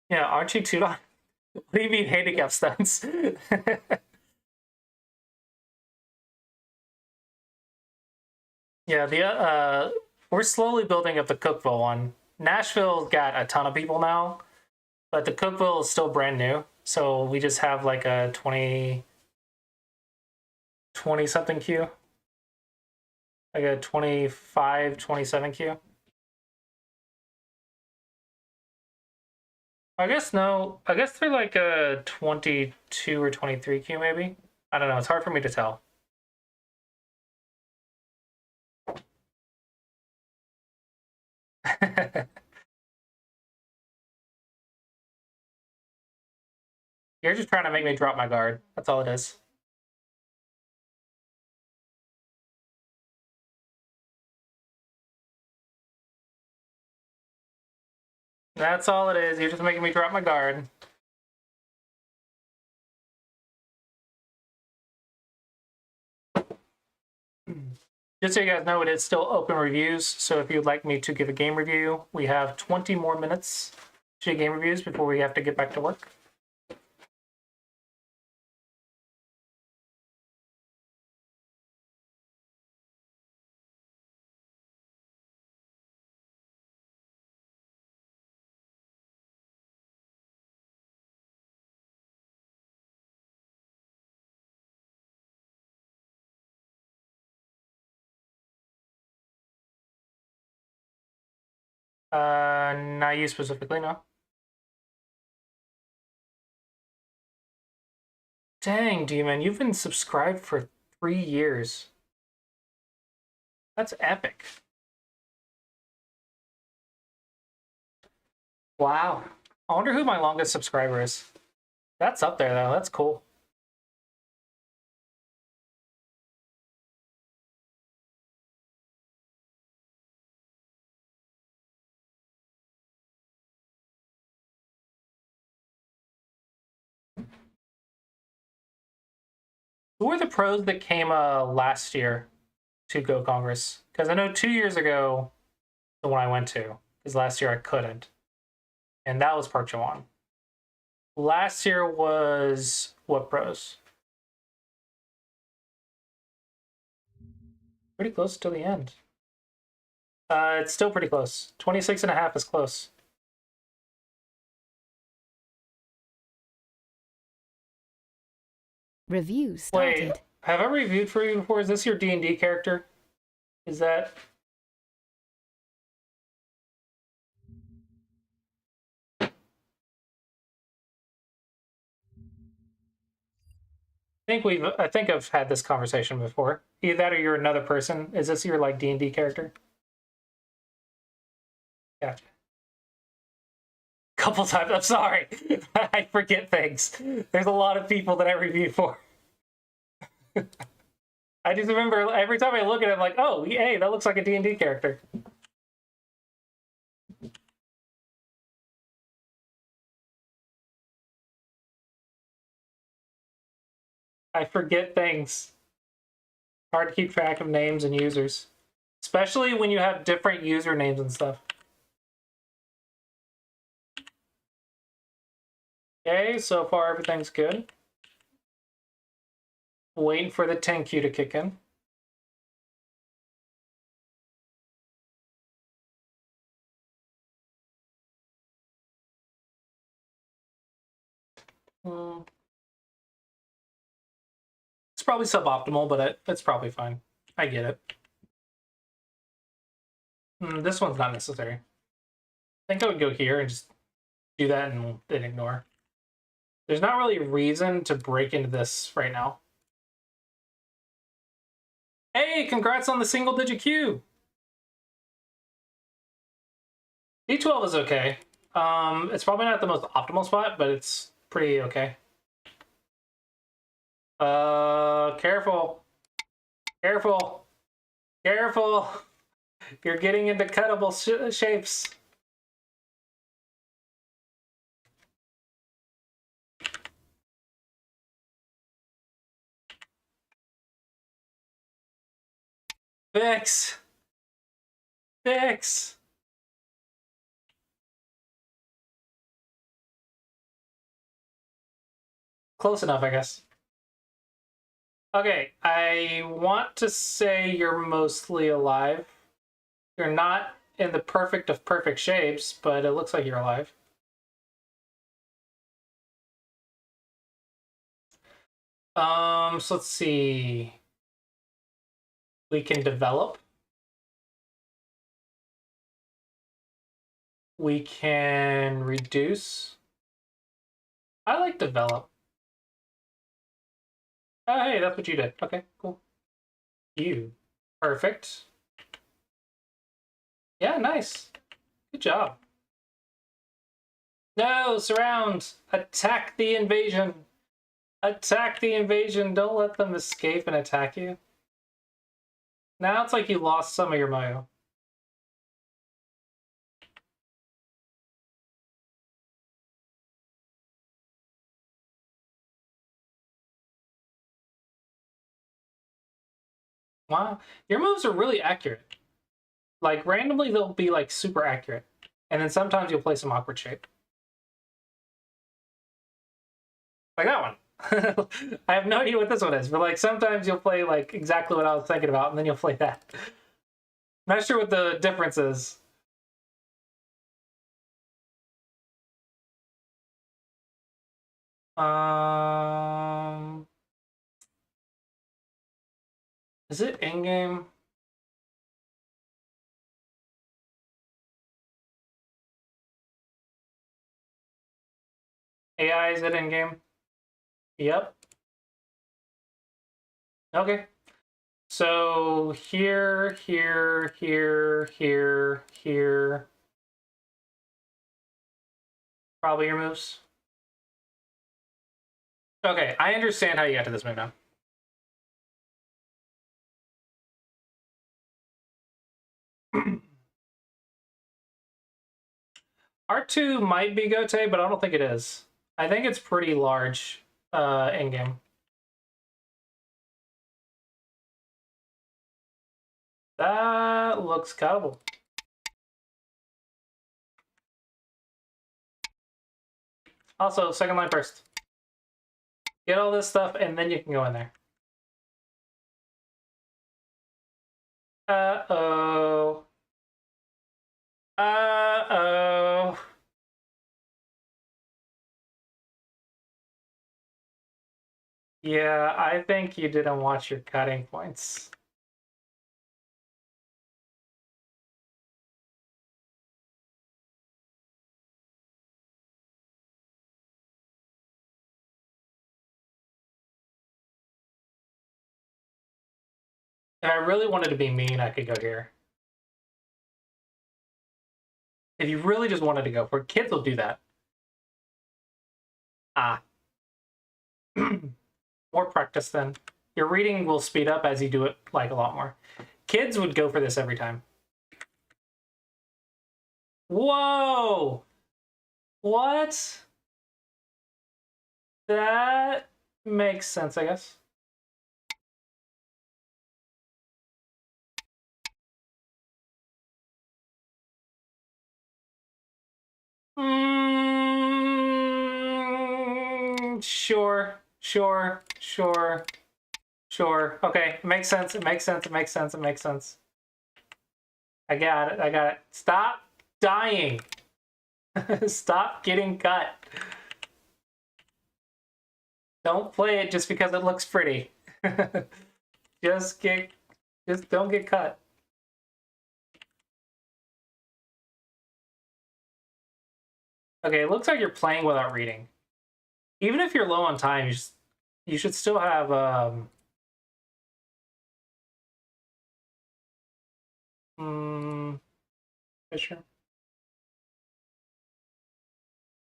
Yeah, aren't you Tudon? What do you mean handicap stones? Yeah, we're slowly building up the Cookville one. Nashville's got a ton of people now, but the Cookville is still brand new. So we just have like a 20 something queue. Like a 25, 27 queue. I guess no. I guess they're like a 22 or 23 queue maybe. I don't know. It's hard for me to tell. You're just trying to make me drop my guard. That's all it is. That's all it is. You're just making me drop my guard. Just so you guys know, it is still open reviews. So if you'd like me to give a game review, we have 20 more minutes to do game reviews before we have to get back to work. Not you specifically, no. Dang, Demon, you've been subscribed for 3 years. That's epic. Wow. I wonder who my longest subscriber is. That's up there, though. That's cool. Who were the pros that came last year to Go Congress? Because I know 2 years ago, the one I went to, because last year I couldn't. And that was Park Jawan. Last year was what pros? Pretty close to the end. It's still pretty close. 26 and a half is close. Review started. Wait, have I reviewed for you before? Is this your D&D character? Is that... I think I've had this conversation before. Either that or you're another person. Is this your like D&D character? Gotcha. Couple times. I'm sorry. I forget things. There's a lot of people that I review for. I just remember every time I look at it, I'm like, oh, hey, that looks like a D&D character. I forget things. Hard to keep track of names and users, especially when you have different usernames and stuff. Okay, so far everything's good. Waiting for the 10Q to kick in. It's probably suboptimal, but it's probably fine. I get it. This one's not necessary. I think I would go here and just do that and then ignore. There's not really a reason to break into this right now. Hey, congrats on the single digit Q. D12 is okay. It's probably not the most optimal spot, but it's pretty okay. Careful. Careful. Careful. You're getting into cuttable shapes. Fix. Fix. Close enough, I guess. Okay, I want to say you're mostly alive. You're not in the perfect of perfect shapes, but it looks like you're alive. So let's see. We can develop. We can reduce. I like develop. Oh, hey, that's what you did. Okay, cool. You. Perfect. Yeah, nice. Good job. No, surround. Attack the invasion. Attack the invasion. Don't let them escape and attack you. Now it's like you lost some of your moyo. Wow, your moves are really accurate. Like, randomly, they'll be, like, super accurate. And then sometimes you'll play some awkward shape. Like that one. I have no idea what this one is, but, like, sometimes you'll play, like, exactly what I was thinking about, and then you'll play that. Not sure what the difference is. Is it in-game? AI, is it in-game? Yep. Okay. So here, here, here, here, here. Probably your moves. Okay, I understand how you got to this move now. R2 might be Gote, but I don't think it is. I think it's pretty large in-game. That looks cuttable. Also, second line first. Get all this stuff, and then you can go in there. Uh-oh. Uh-oh. Yeah, I think you didn't watch your cutting points. If I really wanted to be mean, I could go here. If you really just wanted to go for it, kids will do that. Ah. More practice then. Your reading will speed up as you do it like a lot more. Kids would go for this every time. Whoa! What? That makes sense, I guess. Sure. Okay, makes sense. It makes sense. I got it. Stop dying. Stop getting cut. Don't play it just because it looks pretty. Just don't get cut. Okay, it looks like you're playing without reading. Even if you're low on time, you should still have Fisher.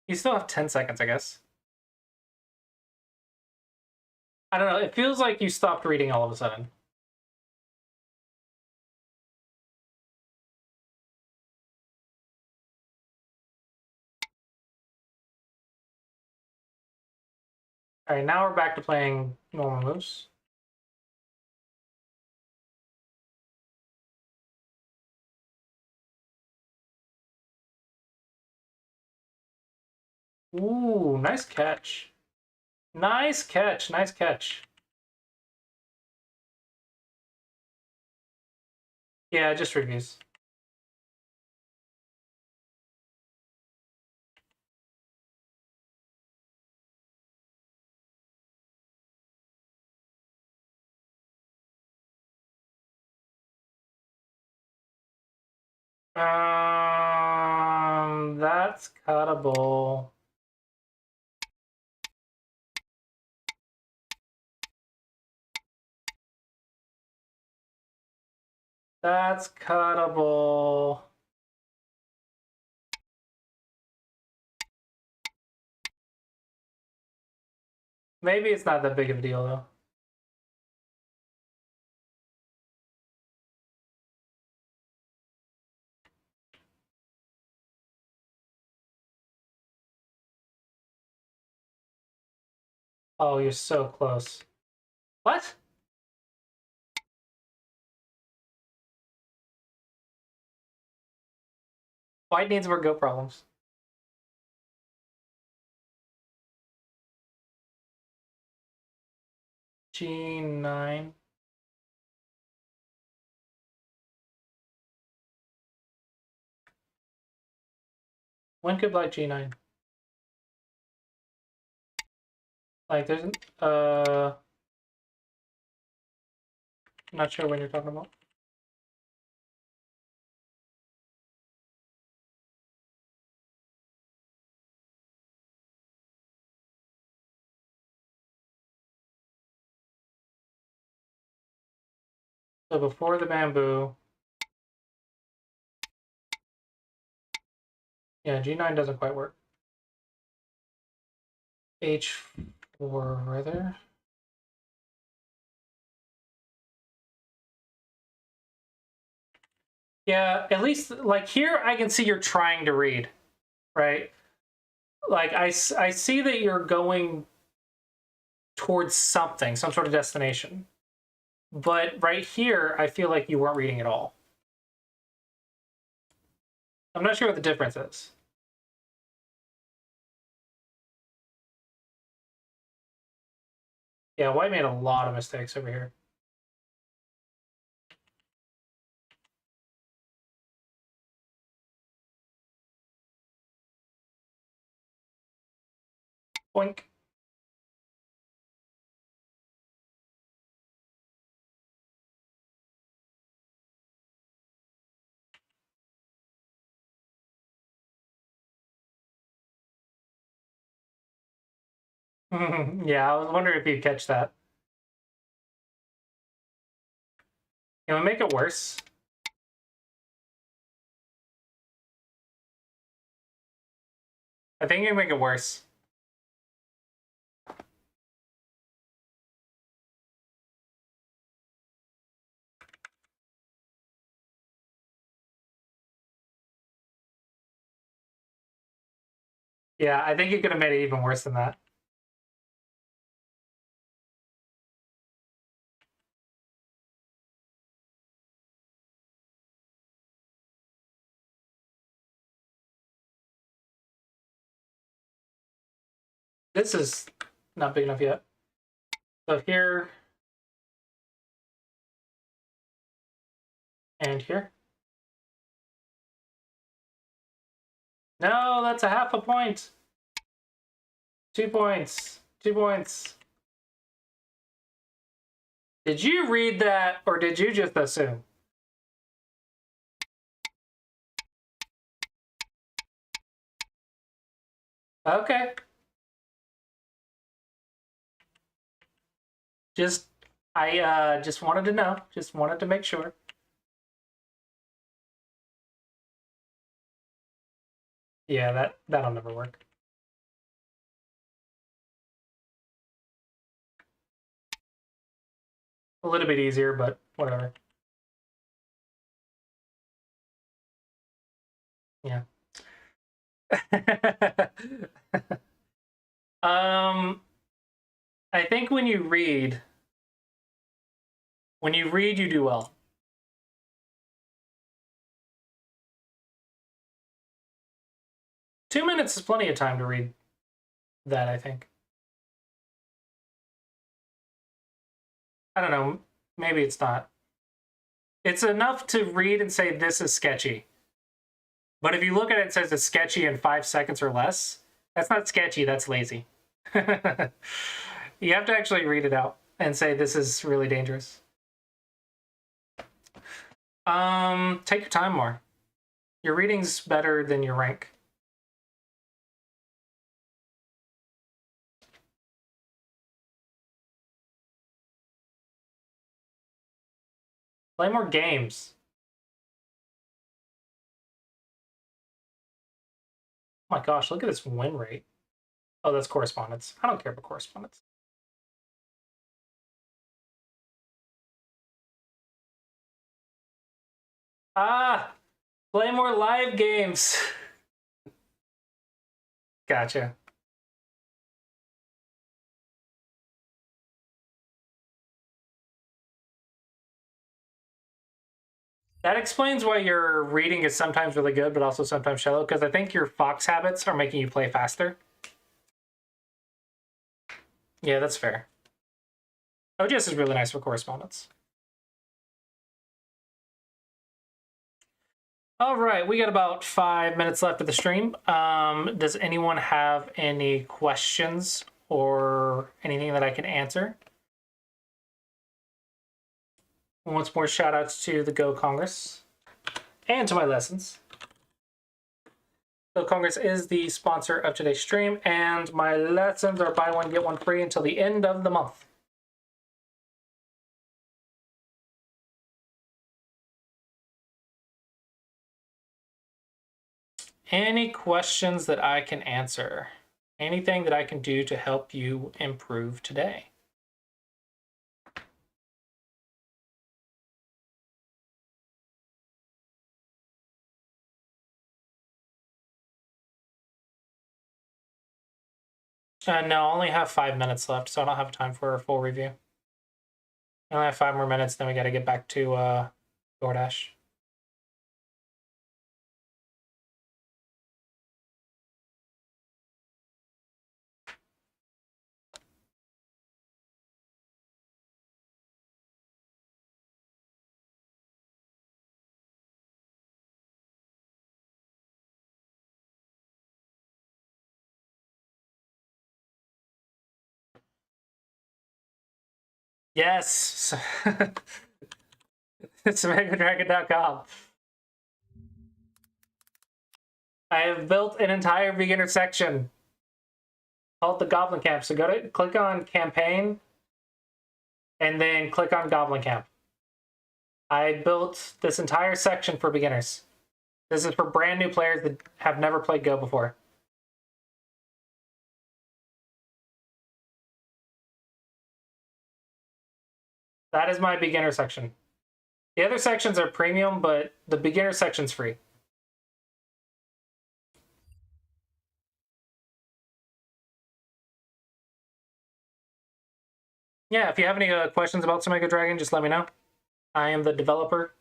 You still have 10 seconds, I guess. I don't know, it feels like you stopped reading all of a sudden. All right, now we're back to playing normal moves. Ooh, nice catch. Nice catch. Yeah, just reviews. That's cuttable. That's cuttable. Maybe it's not that big of a deal, though. Oh, you're so close. What? White needs more go problems. G9. When could black G9? Like, there's not sure what you're talking about. So before the bamboo. Yeah, G9 doesn't quite work. H4 right there. Yeah, at least like here I can see you're trying to read, right? Like I see that you're going towards something, some sort of destination. But right here, I feel like you weren't reading at all. I'm not sure what the difference is. Yeah, white made a lot of mistakes over here. Boink. Yeah, I was wondering if you'd catch that. Can we make it worse? I think you can make it worse. Yeah, I think you could have made it even worse than that. This is not big enough yet. So here and here. No, that's a half a point. 2 points. 2 points. Did you read that or did you just assume? Okay. I just wanted to know. Just wanted to make sure. Yeah, that'll never work. A little bit easier, but whatever. Yeah. I think when you read, you do well. Two minutes is plenty of time to read that, I think. I don't know. Maybe it's not. It's enough to read and say this is sketchy. But if you look at it, it says it's sketchy in 5 seconds or less. That's not sketchy, that's lazy. You have to actually read it out and say this is really dangerous. Take your time more. Your reading's better than your rank. Play more games. Oh my gosh, look at this win rate. Oh, that's correspondence. I don't care about correspondence. Ah, play more live games. Gotcha. That explains why your reading is sometimes really good, but also sometimes shallow, because I think your Fox habits are making you play faster. Yeah, that's fair. OGS is really nice for correspondence. All right, we got about 5 minutes left of the stream. Does anyone have any questions or anything that I can answer? Once more, shout outs to the Go Congress and to my lessons. Go Congress is the sponsor of today's stream, and my lessons are buy one, get one free until the end of the month. Any questions that I can answer? Anything that I can do to help you improve today? No, I only have 5 minutes left, so I don't have time for a full review. I only have 5 more minutes, then we got to get back to DoorDash. Yes! It's MegaDragon.com. I have built an entire beginner section called the Goblin Camp. So click on campaign and then click on Goblin Camp. I built this entire section for beginners. This is for brand new players that have never played Go before. That is my beginner section. The other sections are premium, but the beginner section's free. Yeah, if you have any questions about Sumeiko Dragon, just let me know. I am the developer.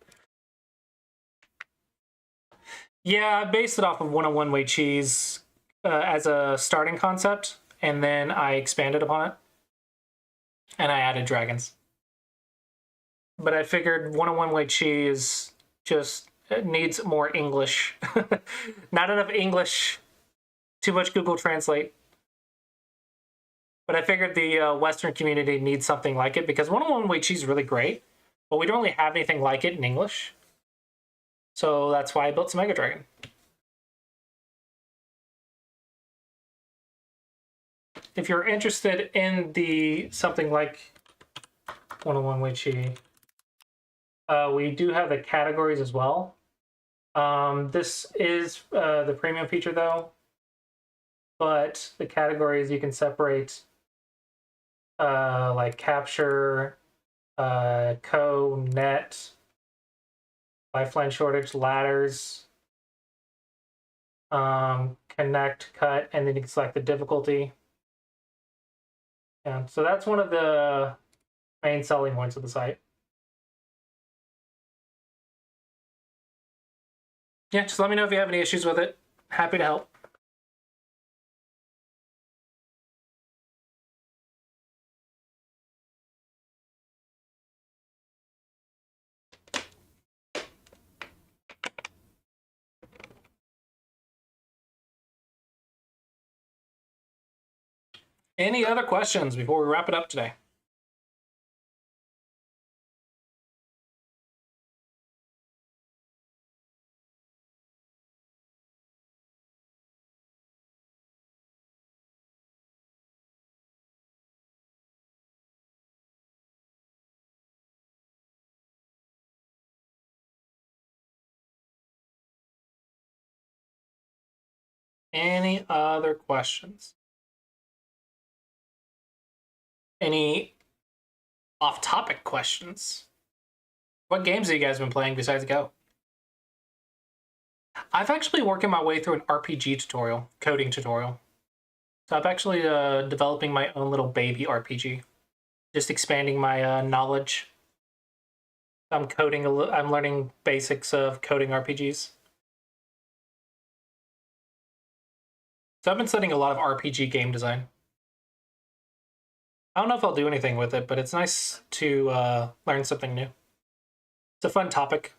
Yeah, I based it off of 101 Wei Chi's as a starting concept, and then I expanded upon it, and I added dragons. But I figured 101 Wei Chi is just, it needs more English. Not enough English, too much Google Translate. But I figured the Western community needs something like it, because 101 Wei Chi is really great, but we don't really have anything like it in English. So that's why I built Sumeiko Dragon. If you're interested in the something like 101 Wei Chi, we do have the categories as well. This is the premium feature though, but the categories you can separate like capture, net, lifeline shortage, ladders, connect, cut, and then you can select the difficulty. Yeah, so that's one of the main selling points of the site. Yeah, just let me know if you have any issues with it. Happy to help. Any other questions before we wrap it up today? Any other questions? Any off-topic questions? What games have you guys been playing besides Go? I've actually working my way through an RPG tutorial, coding tutorial. So I'm actually developing my own little baby RPG, just expanding my knowledge. I'm coding I'm learning basics of coding RPGs. So I've been studying a lot of RPG game design. I don't know if I'll do anything with it, but it's nice to learn something new. It's a fun topic.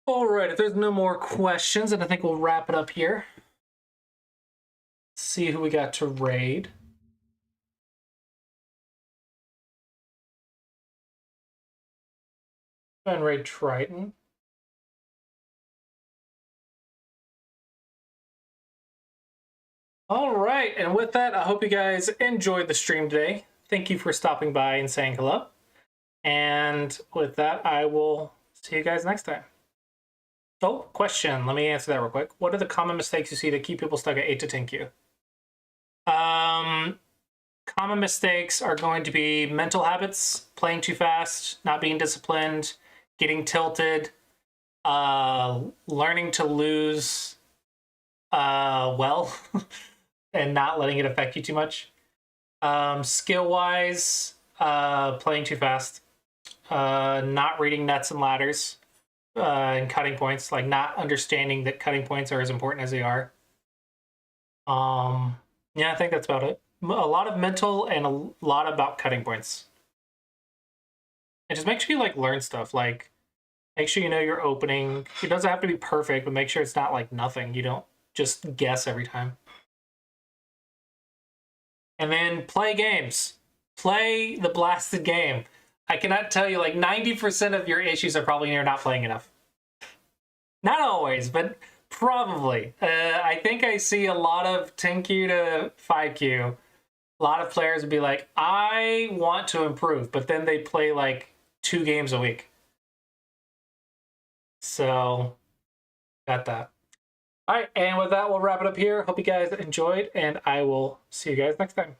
All right, if there's no more questions, then I think we'll wrap it up here. See who we got to raid. And raid Triton. All right, and with that, I hope you guys enjoyed the stream today. Thank you for stopping by and saying hello. And with that, I will see you guys next time. Oh, question. Let me answer that real quick. What are the common mistakes you see that keep people stuck at 8 to 10 Q? Common mistakes are going to be mental habits, playing too fast, not being disciplined, getting tilted, learning to lose well, and not letting it affect you too much. Skill-wise, playing too fast, not reading nets and ladders, and cutting points, like not understanding that cutting points are as important as they are. Yeah, I think that's about it. A lot of mental and a lot about cutting points. And just make sure you like learn stuff. Like, make sure you know your opening. It doesn't have to be perfect, but make sure it's not like nothing. You don't just guess every time. And then play games. Play the blasted game. I cannot tell you, like 90% of your issues are probably you're not playing enough. Not always, but Probably. I think I see a lot of 10Q to 5Q. A lot of players would be like, I want to improve, but then they play like 2 games a week. So, got that. All right, and with that, we'll wrap it up here. Hope you guys enjoyed, and I will see you guys next time.